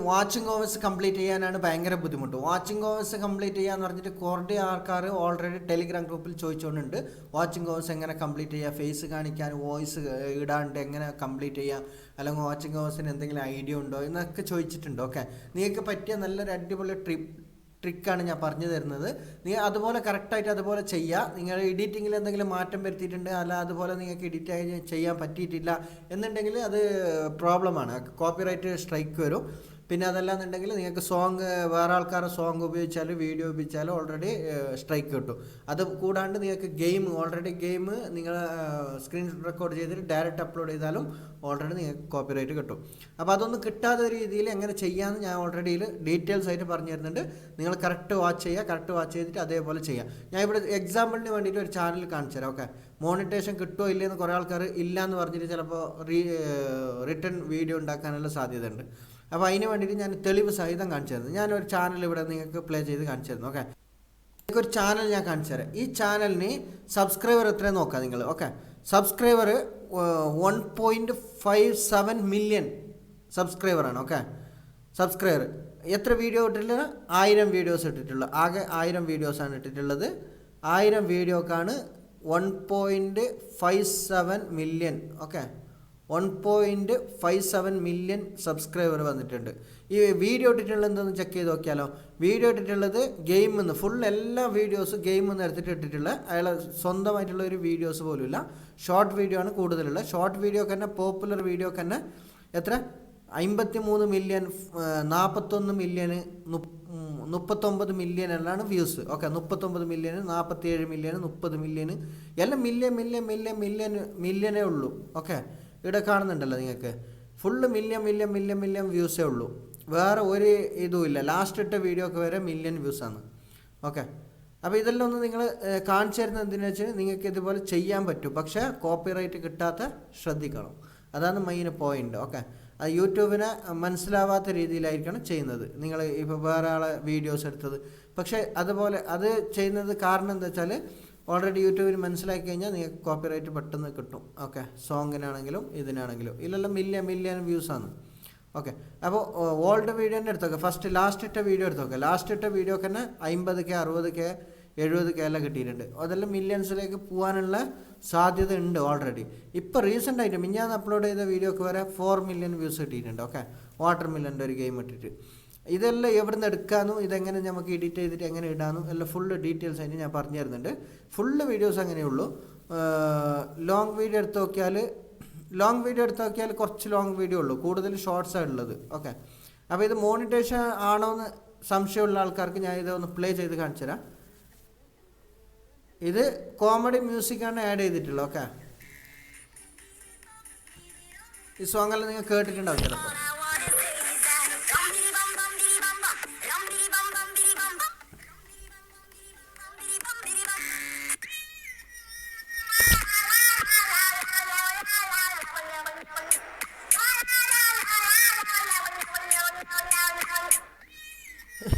Watching overs complete ചെയ്യാനാണ് ഭയങ്കര ബുദ്ധിമുട്ട്. വാച്ചിങ് ഓവേഴ്സ് കംപ്ലീറ്റ് ചെയ്യാന്ന് പറഞ്ഞിട്ട് കുറേ ആൾക്കാർ ഓൾറെഡി ടെലിഗ്രാം ഗ്രൂപ്പിൽ ചോദിച്ചുകൊണ്ടുണ്ട്. വാച്ചിങ് ഓവേഴ്സ് എങ്ങനെ കംപ്ലീറ്റ് ചെയ്യുക, ഫേസ് കാണിക്കാൻ വോയിസ് ഇടാണ്ട് എങ്ങനെ കംപ്ലീറ്റ് ചെയ്യുക, അല്ലെങ്കിൽ വാച്ചിങ് ഓവേഴ്സിന് എന്തെങ്കിലും ഐഡിയ ഉണ്ടോ എന്നൊക്കെ ചോദിച്ചിട്ടുണ്ട്. ഓക്കെ, നിങ്ങൾക്ക് പറ്റിയ നല്ലൊരു അടിപൊളി ട്രിക്കാണ് ഞാൻ പറഞ്ഞു തരുന്നത്. നിങ്ങൾ അതുപോലെ കറക്റ്റായിട്ട് അതുപോലെ ചെയ്യുക. നിങ്ങൾ എഡിറ്റിങ്ങിൽ എന്തെങ്കിലും മാറ്റം വരുത്തിയിട്ടുണ്ട്, അല്ല അതുപോലെ നിങ്ങൾക്ക് എഡിറ്റ് ചെയ്യാൻ പറ്റിയിട്ടില്ല എന്നുണ്ടെങ്കിൽ അത് പ്രോബ്ലമാണ്, കോപ്പിറൈറ്റ് സ്ട്രൈക്ക് വരും. പിന്നെ അതല്ലാന്നുണ്ടെങ്കിൽ നിങ്ങൾക്ക് സോങ് വേറെ ആൾക്കാരുടെ സോങ് ഉപയോഗിച്ചാൽ വീഡിയോ ഉപയോഗിച്ചാൽ ഓൾറെഡി സ്ട്രൈക്ക് കിട്ടും. അത് കൂടാണ്ട് നിങ്ങൾക്ക് ഗെയിം നിങ്ങൾ സ്ക്രീൻ റെക്കോർഡ് ചെയ്തിട്ട് ഡയറക്റ്റ് അപ്ലോഡ് ചെയ്താലും ഓൾറെഡി നിങ്ങൾക്ക് കോപ്പിറൈറ്റ് കിട്ടും. അപ്പോൾ അതൊന്നും കിട്ടാത്ത രീതിയിൽ എങ്ങനെ ചെയ്യാമെന്ന് ഞാൻ ഓൾറെഡി ഡീറ്റെയിൽസ് ആയിട്ട് പറഞ്ഞു തരുന്നുണ്ട്. നിങ്ങൾ കറക്റ്റ് വാച്ച് ചെയ്തിട്ട് അതേപോലെ ചെയ്യാം. ഞാൻ ഇവിടെ എക്സാമ്പിളിന് വേണ്ടിയിട്ട് ഒരു ചാനൽ കാണിച്ചു തരാം. ഓക്കെ, മോണിറ്റേഷൻ കിട്ടുമോ ഇല്ലയെന്ന് കുറേ ആൾക്കാർ ഇല്ല എന്ന് പറഞ്ഞിട്ട് ചിലപ്പോൾ റിട്ടേൺ വീഡിയോ ഉണ്ടാക്കാനുള്ള സാധ്യതയുണ്ട്. അപ്പോൾ അതിന് വേണ്ടിയിട്ട് ഞാൻ തെളിവ് സഹിതം കാണിച്ചു തരുന്നത്. ഞാനൊരു ചാനൽ ഇവിടെ നിങ്ങൾക്ക് പ്ലേ ചെയ്ത് കാണിച്ചു തരുന്നു. ഓക്കെ, ഒരു ചാനൽ ഞാൻ കാണിച്ചു തരാം. ഈ ചാനലിന് സബ്സ്ക്രൈബർ എത്രയും നോക്കാം നിങ്ങൾ. ഓക്കെ, സബ്സ്ക്രൈബർ 1.57 മില്യൺ സബ്സ്ക്രൈബറാണ്. ഓക്കെ, സബ്സ്ക്രൈബർ എത്ര വീഡിയോ ഇട്ടിട്ടുള്ളത്? 1000 വീഡിയോസ് ഇട്ടിട്ടുള്ളത്. ആകെ 1000 വീഡിയോസാണ് ഇട്ടിട്ടുള്ളത്. 1000 വീഡിയോക്കാണ് 1.57 മില്യൺ. ഓക്കെ, 1.57 മില്യൺ സബ്സ്ക്രൈബർ വന്നിട്ടുണ്ട്. ഈ വീഡിയോ ഇട്ടിട്ടുള്ളത് എന്തെന്ന് ചെക്ക് ചെയ്ത് നോക്കിയാലോ. വീഡിയോ ഇട്ടിട്ടുള്ളത് ഗെയിമിൽ നിന്ന് ഫുൾ എല്ലാ വീഡിയോസും ഗെയിമിൽ നിന്ന് എടുത്തിട്ട് ഇട്ടിട്ടുള്ള അയാളെ സ്വന്തമായിട്ടുള്ള ഒരു വീഡിയോസ് പോലുമില്ല. ഷോർട്ട് വീഡിയോ ആണ് കൂടുതലുള്ള. ഷോർട്ട് വീഡിയോ തന്നെ പോപ്പുലർ വീഡിയോ തന്നെ എത്ര 53 മില്യൺ, 41 മില്യന്, 39 മില്യൺ എല്ലാമാണ് views. Okay, 39 million, 47 million, 30 million എല്ലാം മില്യനേ ഉള്ളൂ. ഓക്കെ, ഇവിടെ കാണുന്നുണ്ടല്ലോ നിങ്ങൾക്ക്, ഫുള്ള് മില്യൺ വ്യൂസേ ഉള്ളൂ. വേറെ ഒരു ഇതുമില്ല. ലാസ്റ്റ് ഇട്ട വീഡിയോക്ക് വരെ മില്യൺ വ്യൂസാണ്. ഓക്കെ, അപ്പോൾ ഇതെല്ലാം ഒന്ന് നിങ്ങൾ കാണിച്ചു തരുന്നത് എന്തിനാ വെച്ചാൽ നിങ്ങൾക്ക് ഇതുപോലെ ചെയ്യാൻ പറ്റും. പക്ഷേ കോപ്പിറൈറ്റ് കിട്ടാത്ത ശ്രദ്ധിക്കണം, അതാണ് മെയിൻ പോയിന്റ്. ഓക്കെ, അത് യൂട്യൂബിനെ മനസ്സിലാവാത്ത രീതിയിലായിരിക്കണം ചെയ്യുന്നത്. നിങ്ങൾ ഇപ്പോൾ വേറെ ആളെ വീഡിയോസ് എടുത്തത് പക്ഷേ അതുപോലെ അത് ചെയ്യുന്നത് കാരണം എന്താ വെച്ചാൽ ഓൾറെഡി യൂട്യൂബിൽ മനസ്സിലാക്കി കഴിഞ്ഞാൽ നിങ്ങൾക്ക് കോപ്പിറൈറ്റ് പെട്ടെന്ന് കിട്ടും. ഓക്കെ, സോങ്ങിനാണെങ്കിലും ഇതിനാണെങ്കിലും ഇല്ലെല്ലാം മില്യൺ വ്യൂസാണ്. ഓക്കെ, അപ്പോൾ ഓൾഡ് വീഡിയോൻ്റെ എടുത്തൊക്കെ ഫസ്റ്റ് ലാസ്റ്റ് ഇട്ട വീഡിയോ എടുത്തൊക്കെ ലാസ്റ്റ് ഇട്ട വീഡിയോക്ക് തന്നെ 50K 60K 70K എല്ലാം കിട്ടിയിട്ടുണ്ട്. അതെല്ലാം മില്യൺസിലേക്ക് പോകാനുള്ള സാധ്യത ഉണ്ട് ഓൾറെഡി. ഇപ്പോൾ റീസെൻ്റ് ആയിട്ട് മിഞ്ഞാന്ന് അപ്ലോഡ് ചെയ്ത വീഡിയോക്ക് വരെ 4 മില്യൺ വ്യൂസ് കിട്ടിയിട്ടുണ്ട്. ഓക്കെ, വാട്ടർ മില്ലൻ്റെ ഒരു ഗെയിം ഇട്ടിട്ട്. ഇതെല്ലാം എവിടെ നിന്ന് എടുക്കാനും ഇതെങ്ങനെ നമുക്ക് എഡിറ്റ് ചെയ്തിട്ട് എങ്ങനെ ഇടാനും എല്ലാം ഫുള്ള് ഡീറ്റെയിൽസ് ആയിട്ട് ഞാൻ പറഞ്ഞു തരുന്നുണ്ട്. ഫുള്ള് വീഡിയോസ് അങ്ങനെയുള്ളൂ. ലോങ് വീഡിയോ എടുത്ത് നോക്കിയാൽ കുറച്ച് ലോങ് വീഡിയോ ഉള്ളൂ, കൂടുതൽ ഷോർട്ട്സാണ് ഉള്ളത്. ഓക്കെ, അപ്പോൾ ഇത് മോണിറ്റേഷൻ ആണോ എന്ന് സംശയമുള്ള ആൾക്കാർക്ക് ഞാൻ ഇതൊന്ന് പ്ലേ ചെയ്ത് കാണിച്ചു തരാം. ഇത് കോമഡി മ്യൂസിക്കാണ് ആഡ് ചെയ്തിട്ടുള്ളത്. ഓക്കെ, ഈ സോങ്ങെല്ലാം നിങ്ങൾ കേട്ടിട്ടുണ്ടാവും ചിലപ്പോൾ.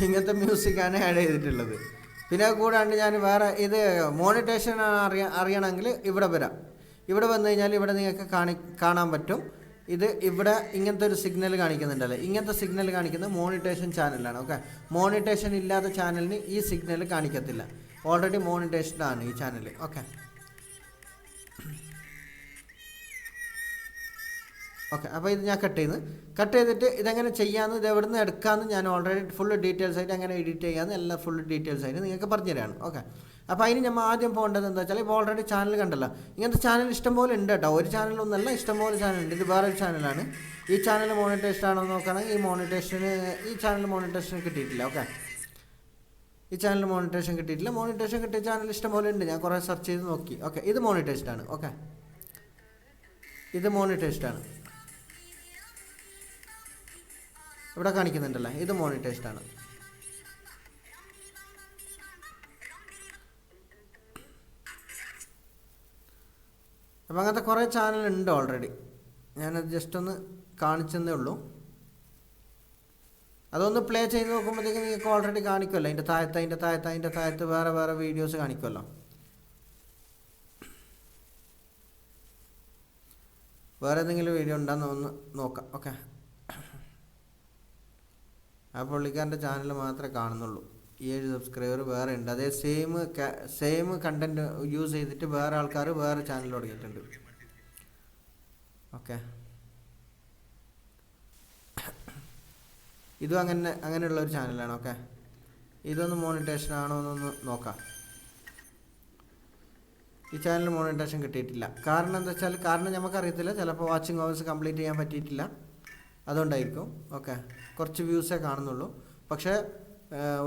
ഇങ്ങനത്തെ മ്യൂസിക്കാണ് ആഡ് ചെയ്തിട്ടുള്ളത്. പിന്നെ കൂടാണ്ട് ഞാൻ വേറെ ഇത് മോണിറ്റേഷൻ അറിയണമെങ്കിൽ ഇവിടെ വരാം. ഇവിടെ വന്നു കഴിഞ്ഞാൽ ഇവിടെ നിങ്ങൾക്ക് കാണാൻ പറ്റും. ഇത് ഇവിടെ ഇങ്ങനത്തെ ഒരു സിഗ്നൽ കാണിക്കുന്നുണ്ടല്ലേ, ഇങ്ങനത്തെ സിഗ്നൽ കാണിക്കുന്നത് മോണിറ്റേഷൻ ചാനലാണ്. ഓക്കെ, മോണിറ്റേഷൻ ഇല്ലാത്ത ചാനലിന് ഈ സിഗ്നൽ കാണിക്കത്തില്ല. ഓൾറെഡി മോണിറ്റേഷനാണ് ഈ ചാനൽ. ഓക്കെ, അപ്പോൾ ഇത് ഞാൻ കട്ട് ചെയ്തിട്ട് ഇതെങ്ങനെ ചെയ്യാമെന്ന് ഇത് എവിടെ നിന്ന് എടുക്കാമെന്ന് ഞാൻ ഓൾറെഡി ഫുൾ ഡീറ്റെയിൽസ് ആയിട്ട് എങ്ങനെ എഡിറ്റ് ചെയ്യാമെന്ന് എല്ലാം ഫുൾ ഡീറ്റെയിൽസ് ആയിട്ട് നിങ്ങൾക്ക് പറഞ്ഞു തരാണ്. ഓക്കെ, അപ്പോൾ അതിന് നമ്മൾ ആദ്യം പോകേണ്ടത് എന്താ വെച്ചാൽ ഇപ്പോൾ ഓൾറെഡി ചാനൽ കണ്ടല്ലോ, ഇങ്ങനത്തെ ചാനൽ ഇഷ്ടംപോലെ ഉണ്ട് കേട്ടോ. ഒരു ചാനലൊന്നല്ല, ഇഷ്ടംപോലെ ചാനലുണ്ട്. ഇത് വേറൊരു ചാനലാണ്. ഈ ചാനൽ മോണിറ്റേഷൻ ആണോ നോക്കുകയാണെങ്കിൽ ഈ ചാനൽ മോണിറ്റേഷൻ കിട്ടിയിട്ടില്ല. ഓക്കെ, ഈ ചാനൽ മോണിറ്റേഷൻ കിട്ടിയിട്ടില്ല. മോണിറ്റേഷൻ കിട്ടിയ ചാനൽ ഇഷ്ടംപോലെ ഉണ്ട്, ഞാൻ കുറേ സെർച്ച് ചെയ്ത് നോക്കി. ഓക്കെ, ഇത് മോണിറ്റേഷനാണ്. ഓക്കെ, ഇത് മോണിറ്റേഷനാണ്. ഇവിടെ കാണിക്കുന്നുണ്ടല്ലോ, ഇത് മോണിറ്റൈസ്ഡാണ്. അപ്പോൾ അങ്ങനത്തെ കുറേ ചാനലുണ്ട് ഓൾറെഡി. ഞാനത് ജസ്റ്റ് ഒന്ന് കാണിച്ചെന്നേ ഉള്ളൂ. അതൊന്ന് പ്ലേ ചെയ്ത് നോക്കുമ്പോഴത്തേക്ക് നിങ്ങൾക്ക് ഓൾറെഡി കാണിക്കുമല്ലോ, അതിൻ്റെ താഴത്ത് വേറെ വീഡിയോസ് കാണിക്കുമല്ലോ. വേറെ എന്തെങ്കിലും വീഡിയോ ഉണ്ടോയെന്ന് ഒന്ന് നോക്കാം. ഓക്കെ, ആ പുള്ളിക്കാരൻ്റെ ചാനൽ മാത്രമേ കാണുന്നുള്ളൂ. 7 സബ്സ്ക്രൈബർ വേറെ ഉണ്ട്. അതേ സെയിം കണ്ടൻറ്റ് യൂസ് ചെയ്തിട്ട് വേറെ ആൾക്കാർ വേറെ ചാനൽ തുടങ്ങിയിട്ടുണ്ട്. ഓക്കെ, ഇതും അങ്ങനെയുള്ള ഒരു ചാനലാണ്. ഓക്കെ, ഇതൊന്ന് മോണിറ്റേഷൻ ആണോ എന്നൊന്ന് നോക്കാം. ഈ ചാനൽ മോണിറ്റേഷൻ കിട്ടിയിട്ടില്ല. കാരണം എന്താ വെച്ചാൽ നമുക്കറിയത്തില്ല, ചിലപ്പോൾ വാച്ചിങ് അവേഴ്സ് കംപ്ലീറ്റ് ചെയ്യാൻ പറ്റിയിട്ടില്ല, അതുകൊണ്ടായിരിക്കും. ഓക്കെ, കുറച്ച് വ്യൂസേ കാണുന്നുള്ളൂ. പക്ഷേ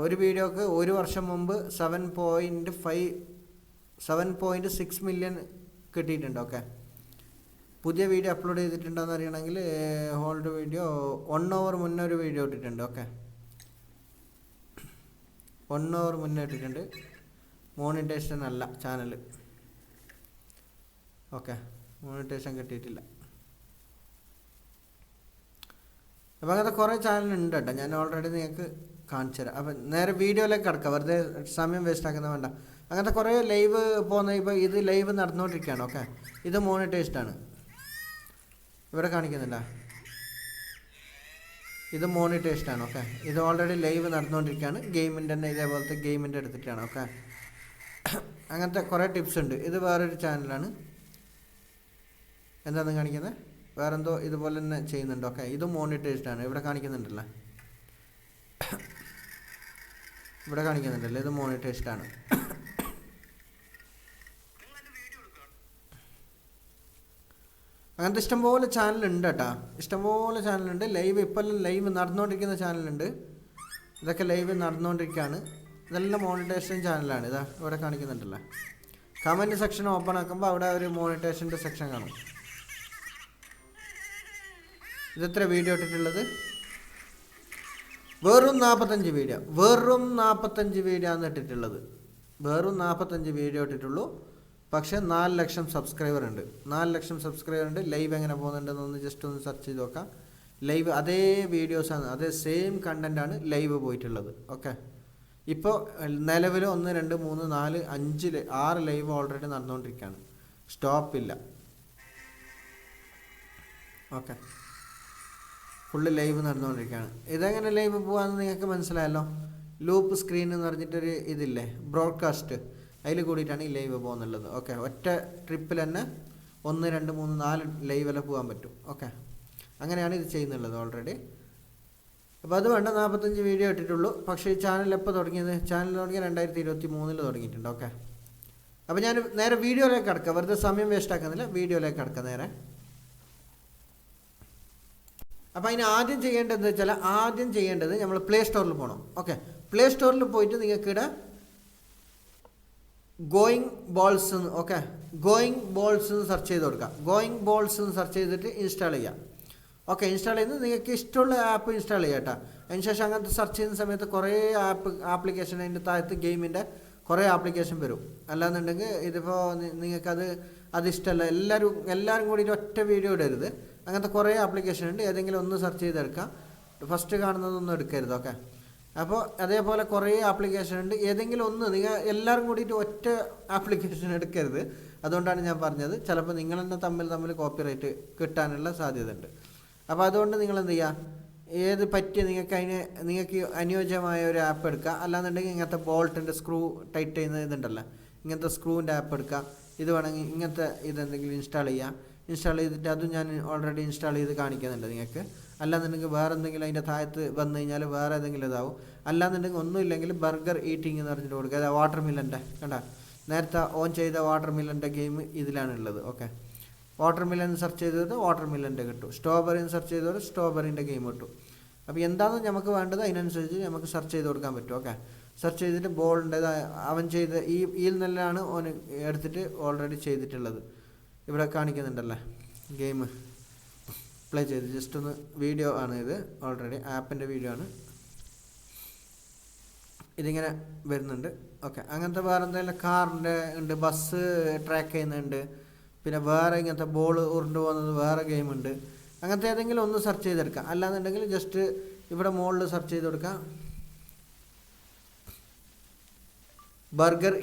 ഒരു വീഡിയോക്ക് ഒരു വർഷം മുമ്പ് 7.6 മില്യൺ കിട്ടിയിട്ടുണ്ട്. ഓക്കെ, പുതിയ വീഡിയോ അപ്ലോഡ് ചെയ്തിട്ടുണ്ടോയെന്ന് അറിയണമെങ്കിൽ ഹോൾഡ് വീഡിയോ 1 hour മുന്നേ ഒരു വീഡിയോ ഇട്ടിട്ടുണ്ട്. ഓക്കെ, 1 hour മുന്നേ ഇട്ടിട്ടുണ്ട്. മോണിറ്റേഷൻ അല്ല ചാനൽ. ഓക്കെ, മോണിറ്റേഷൻ കിട്ടിയിട്ടില്ല. അപ്പോൾ അങ്ങനത്തെ കുറേ ചാനലുണ്ട് കേട്ടോ. ഞാൻ ഓൾറെഡി നിങ്ങൾക്ക് കാണിച്ചു തരാം. അപ്പം നേരെ വീഡിയോയിലേക്ക് കിടക്കാം, വെറുതെ സമയം വേസ്റ്റ് ആക്കുന്ന വേണ്ട. അങ്ങനത്തെ കുറേ ലൈവ് പോകുന്ന, ഇപ്പോൾ ഇത് ലൈവ് നടന്നുകൊണ്ടിരിക്കുകയാണ്. ഓക്കെ, ഇത് മോണിറ്റൈസ്ഡാണ്, ഇവിടെ കാണിക്കുന്നില്ല, ഇത് മോണിറ്റൈസ്ഡാണ്. ഓക്കെ, ഇത് ഓൾറെഡി ലൈവ് നടന്നുകൊണ്ടിരിക്കുകയാണ്. ഗെയിമിൻ്റെ തന്നെ ഇതേപോലത്തെ ഗെയിമിൻ്റെ എടുത്തിട്ടാണ്. ഓക്കെ, അങ്ങനത്തെ കുറേ ടിപ്സ് ഉണ്ട്. ഇത് വേറൊരു ചാനലാണ്. എന്താണെന്ന് കാണിക്കുന്നത്, വേറെന്തോ ഇതുപോലെ തന്നെ ചെയ്യുന്നുണ്ട്. ഓക്കെ, ഇത് മോണിറ്റൈസ്ഡാണ്, ഇവിടെ കാണിക്കുന്നുണ്ടല്ലോ, ഇവിടെ കാണിക്കുന്നുണ്ടല്ലോ, ഇത് മോണിറ്റൈസ്ഡാണ്. അങ്ങനത്തെ ഇഷ്ടംപോലെ ചാനലുണ്ട് കേട്ടോ, ഇഷ്ടംപോലെ ചാനലുണ്ട്. ഇപ്പോൾ ലൈവ് നടന്നുകൊണ്ടിരിക്കുന്ന ചാനലുണ്ട്. ഇതൊക്കെ ലൈവ് നടന്നുകൊണ്ടിരിക്കുകയാണ്. ഇതെല്ലാം മോണിറ്റൈസേഷൻ ചാനലാണ്. ഇതാ ഇവിടെ കാണിക്കുന്നുണ്ടല്ലോ. കമൻറ്റ് സെക്ഷൻ ഓപ്പൺ ആക്കുമ്പോൾ അവിടെ ഒരു മോണിറ്റൈസേഷൻ്റെ സെക്ഷൻ കാണും. ഇതെത്ര വീഡിയോ ഇട്ടിട്ടുള്ളത്? വെറും 45 വീഡിയോ, വെറും 45 വീഡിയോ ആണ് ഇട്ടിട്ടുള്ളത്. വെറും 45 വീഡിയോ ഇട്ടിട്ടുള്ളൂ. പക്ഷേ 4 ലക്ഷം സബ്സ്ക്രൈബർ ഉണ്ട്. 4 ലക്ഷം സബ്സ്ക്രൈബർ ഉണ്ട്. ലൈവ് എങ്ങനെ പോകുന്നുണ്ടെന്നൊന്ന് ജസ്റ്റ് ഒന്ന് സെർച്ച് ചെയ്ത് നോക്കാം. ലൈവ് അതേ വീഡിയോസാണ്, അതേ സെയിം കണ്ടൻറ്റാണ് ലൈവ് പോയിട്ടുള്ളത്. ഓക്കെ, ഇപ്പോൾ നിലവിൽ 1 2 3 4 5 6 ലൈവ് ഓൾറെഡി നടന്നുകൊണ്ടിരിക്കുകയാണ്. സ്റ്റോപ്പില്ല. ഓക്കെ, ഫുള്ള് ലൈവ് നടന്നുകൊണ്ടിരിക്കുകയാണ്. ഇതെങ്ങനെ ലൈവ് പോകാമെന്ന് നിങ്ങൾക്ക് മനസ്സിലായല്ലോ. ലൂപ്പ് സ്ക്രീൻ എന്ന് പറഞ്ഞിട്ടൊരു ഇതില്ലേ, ബ്രോഡ്കാസ്റ്റ്, അതിൽ കൂടിയിട്ടാണ് ഈ ലൈവ് പോകുന്നുള്ളത്. ഓക്കെ, ഒറ്റ ട്രിപ്പിൽ തന്നെ 1 2 3 4 ലൈവെല്ലാം പോകാൻ പറ്റും. ഓക്കെ, അങ്ങനെയാണ് ഇത് ചെയ്യുന്നുള്ളത് ഓൾറെഡി. അപ്പോൾ അത് വേണ്ട, 45 വീഡിയോ ഇട്ടിട്ടുള്ളൂ. പക്ഷേ ഈ ചാനൽ എപ്പോൾ തുടങ്ങിയത്? ചാനൽ തുടങ്ങിയത് 2023 തുടങ്ങിയിട്ടുണ്ട്. ഓക്കെ, അപ്പോൾ ഞാൻ നേരെ വീഡിയോയിലേക്ക് കിടക്കാം, വെറുതെ സമയം വേസ്റ്റ് ആക്കുന്നില്ല, വീഡിയോയിലേക്ക് കിടക്കാം നേരെ. അപ്പോൾ അതിന് ആദ്യം ചെയ്യേണ്ടത് നമ്മൾ പ്ലേ സ്റ്റോറിൽ പോകണം. ഓക്കെ, പ്ലേ സ്റ്റോറിൽ പോയിട്ട് നിങ്ങൾക്കിവിടെ ഗോയിങ് ബോൾസ് എന്ന്, ഓക്കെ, ഗോയിങ് ബോൾസ് എന്ന് സെർച്ച് ചെയ്ത് കൊടുക്കുക. ഗോയിങ് ബോൾസ് എന്ന് സെർച്ച് ചെയ്തിട്ട് ഇൻസ്റ്റാൾ ചെയ്യുക. ഓക്കെ, ഇൻസ്റ്റാൾ ചെയ്ത് നിങ്ങൾക്ക് ഇഷ്ടമുള്ള ആപ്പ് ഇൻസ്റ്റാൾ ചെയ്യുക കേട്ടോ. അതിനുശേഷം അങ്ങനത്തെ സെർച്ച് ചെയ്യുന്ന സമയത്ത് കുറേ ആപ്ലിക്കേഷൻ, അതിൻ്റെ താഴത്ത് ഗെയിമിൻ്റെ കുറേ ആപ്ലിക്കേഷൻ വരും. അല്ലാന്നുണ്ടെങ്കിൽ ഇതിപ്പോൾ അത് ഇഷ്ടമല്ല, എല്ലാവരും കൂടിയിട്ട് ഒറ്റ വീഡിയോ ഇടരുത്. അങ്ങനത്തെ കുറേ ആപ്ലിക്കേഷൻ ഉണ്ട്. ഏതെങ്കിലും ഒന്ന് സെർച്ച് ചെയ്തെടുക്കാം. ഫസ്റ്റ് കാണുന്നതൊന്നും എടുക്കരുത്. ഓക്കെ, അപ്പോൾ അതേപോലെ കുറേ ആപ്ലിക്കേഷൻ ഉണ്ട്. ഏതെങ്കിലും ഒന്ന്, നിങ്ങൾ എല്ലാവരും കൂടിയിട്ട് ഒറ്റ ആപ്ലിക്കേഷൻ എടുക്കരുത്. അതുകൊണ്ടാണ് ഞാൻ പറഞ്ഞത്, ചിലപ്പോൾ നിങ്ങൾ തന്നെ തമ്മിൽ കോപ്പിറൈറ്റ് കിട്ടാനുള്ള സാധ്യത ഉണ്ട്. അപ്പോൾ അതുകൊണ്ട് നിങ്ങൾ എന്ത് ചെയ്യുക, ഏത് പറ്റിയ നിങ്ങൾക്ക് അനുയോജ്യമായ ഒരു ആപ്പ് എടുക്കുക. അല്ലാന്നുണ്ടെങ്കിൽ ഇങ്ങനത്തെ ബോൾട്ടിൻ്റെ സ്ക്രൂ ടൈറ്റ് ചെയ്യുന്ന ഇതുണ്ടല്ലോ, ഇങ്ങനത്തെ സ്ക്രൂവിൻ്റെ ആപ്പ് എടുക്കുക. ഇത് വേണമെങ്കിൽ ഇങ്ങനത്തെ ഇതെന്തെങ്കിലും ഇൻസ്റ്റാൾ ചെയ്യുക. ഇൻസ്റ്റാൾ ചെയ്തിട്ട് അതും ഞാൻ ഓൾറെഡി ഇൻസ്റ്റാൾ ചെയ്ത് കാണിക്കുന്നുണ്ട് നിങ്ങൾക്ക്. അല്ലാന്നുണ്ടെങ്കിൽ വേറെ എന്തെങ്കിലും അതിൻ്റെ താഴത്ത് വന്നു കഴിഞ്ഞാൽ വേറെ ഏതെങ്കിലും ഇതാവും. അല്ലാന്നുണ്ടെങ്കിൽ ഒന്നുമില്ലെങ്കിൽ ബർഗർ ഈറ്റിംഗ് എന്ന് പറഞ്ഞിട്ട് കൊടുക്കുക. അതായത് വാട്ടർ മില്ലൻ്റെ കണ്ട, നേരത്തെ ഓൺ ചെയ്ത വാട്ടർ മില്ലൻ്റെ ഗെയിം ഇതിലാണുള്ളത്. ഓക്കെ, വാട്ടർ മില്ലൻ സെർച്ച് ചെയ്തത് വാട്ടർ മില്ലൻ്റെ കിട്ടും. സ്ട്രോബെറി സെർച്ച് ചെയ്തത് സ്ട്രോബെറിൻ്റെ ഗെയിം കിട്ടും. അപ്പോൾ എന്താണെന്ന് നമുക്ക് വേണ്ടത് അതിനനുസരിച്ച് നമുക്ക് സെർച്ച് ചെയ്ത് കൊടുക്കാൻ പറ്റും. ഓക്കെ, സെർച്ച് ചെയ്തിട്ട് ബോളിൻ്റെ അവൻ ചെയ്ത് ഇതിൽ നിന്നാണ് ഓൻ എടുത്തിട്ട് ഓൾറെഡി ചെയ്തിട്ടുള്ളത്. ഇവിടെ കാണിക്കുന്നുണ്ടല്ലേ ഗെയിം പ്ലേ ചെയ്ത്, ജസ്റ്റ് ഒന്ന് വീഡിയോ ആണ് ഇത്. ഓൾറെഡി ആപ്പിൻ്റെ വീഡിയോ ആണ് ഇതിങ്ങനെ വരുന്നുണ്ട്. ഓക്കെ, അങ്ങനത്തെ വേറെ എന്തെങ്കിലും കാറിൻ്റെ ഉണ്ട്, ബസ് ട്രാക്ക് ചെയ്യുന്നുണ്ട്, പിന്നെ വേറെ ഇങ്ങനത്തെ ബോൾ ഉരുണ്ട് പോകുന്നത് വേറെ ഗെയിമുണ്ട്. അങ്ങനത്തെ ഏതെങ്കിലും ഒന്ന് സെർച്ച് ചെയ്തെടുക്കാം. അല്ലാന്നുണ്ടെങ്കിൽ ജസ്റ്റ് ഇവിടെ മുകളിൽ സെർച്ച് ചെയ്ത് കൊടുക്കാം, burger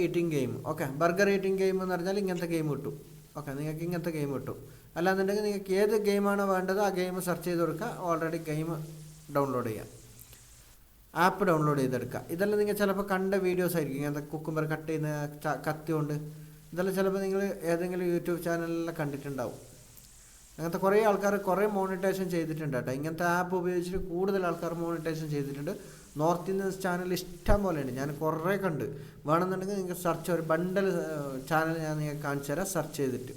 eating game. Okay, burger eating game എന്ന് പറഞ്ഞാൽ ഇങ്ങനത്തെ ഗെയിം കിട്ടും. ഓക്കെ, നിങ്ങൾക്ക് ഇങ്ങനത്തെ ഗെയിം കിട്ടും. അല്ലാന്നുണ്ടെങ്കിൽ നിങ്ങൾക്ക് ഏത് ഗെയിമാണോ വേണ്ടത് ആ ഗെയിം സെർച്ച് ചെയ്ത് കൊടുക്കുക, ഓൾറെഡി ഗെയിം ഡൗൺലോഡ് ചെയ്യുക, ആപ്പ് ഡൗൺലോഡ് ചെയ്തെടുക്കുക. ഇതെല്ലാം നിങ്ങൾ ചിലപ്പോൾ കണ്ട വീഡിയോസ് ആയിരിക്കും, ഇങ്ങനത്തെ കുക്കുംബർ കട്ട് ചെയ്യുന്ന കത്തി കൊണ്ട്. ഇതെല്ലാം ചിലപ്പോൾ നിങ്ങൾ ഏതെങ്കിലും യൂട്യൂബ് ചാനലിലെല്ലാം കണ്ടിട്ടുണ്ടാവും. അങ്ങനത്തെ കുറേ ആൾക്കാർ കുറേ മോണിറ്റൈസേഷൻ ചെയ്തിട്ടുണ്ട് കേട്ടോ. ഇങ്ങനത്തെ ആപ്പ് ഉപയോഗിച്ചിട്ട് കൂടുതൽ ആൾക്കാർ മോണിറ്റൈസേഷൻ ചെയ്തിട്ടുണ്ട്. നോർത്ത് ഇന്ത്യൻ ചാനൽ ഇഷ്ടം പോലെ ഉണ്ട്, ഞാൻ കുറേ കണ്ട്. വേണമെന്നുണ്ടെങ്കിൽ നിങ്ങൾക്ക് സെർച്ച് ഒരു ബണ്ടൽ ചാനൽ ഞാൻ നിങ്ങൾക്ക് കാണിച്ചു തരാം സെർച്ച് ചെയ്തിട്ട്.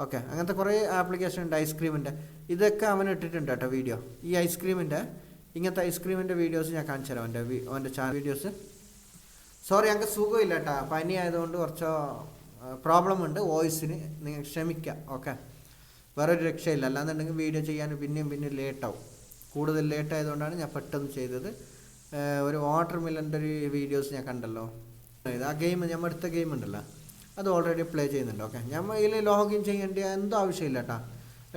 ഓക്കെ, അങ്ങനത്തെ കുറേ ആപ്ലിക്കേഷൻ ഉണ്ട്. ഐസ്ക്രീമിൻ്റെ ഇതൊക്കെ അവൻ ഇട്ടിട്ടുണ്ട് കേട്ടോ വീഡിയോ. ഈ ഐസ്ക്രീമിൻ്റെ ഇങ്ങനത്തെ ഐസ്ക്രീമിൻ്റെ വീഡിയോസ് ഞാൻ കാണിച്ചു തരാം അവൻ്റെ ചാനൽ വീഡിയോസ്. സോറി, ഞങ്ങൾക്ക് സുഖമില്ല കേട്ടോ, പനി ആയതുകൊണ്ട് കുറച്ച് പ്രോബ്ലം ഉണ്ട് വോയിസിന്, നിങ്ങൾ ക്ഷമിക്കാം. ഓക്കെ, വേറൊരു രക്ഷയില്ല. അല്ലാന്നുണ്ടെങ്കിൽ വീഡിയോ ചെയ്യാൻ പിന്നെയും ലേറ്റാവും. കൂടുതൽ ലേറ്റ് ആയതുകൊണ്ടാണ് ഞാൻ പെട്ടെന്ന് ചെയ്തത്. ഒരു വാട്ടർ മില്ലൻ്റെ ഒരു വീഡിയോസ് ഞാൻ കണ്ടല്ലോ, ആ ഗെയിം നമ്മൾ എടുത്ത ഗെയിം ഉണ്ടല്ലോ അത് ഓൾറെഡി പ്ലേ ചെയ്യുന്നുണ്ട്. ഓക്കെ, നമ്മൾ ഇതിൽ ലോഗിൻ ചെയ്യേണ്ട എന്തോ ആവശ്യമില്ല കേട്ടോ,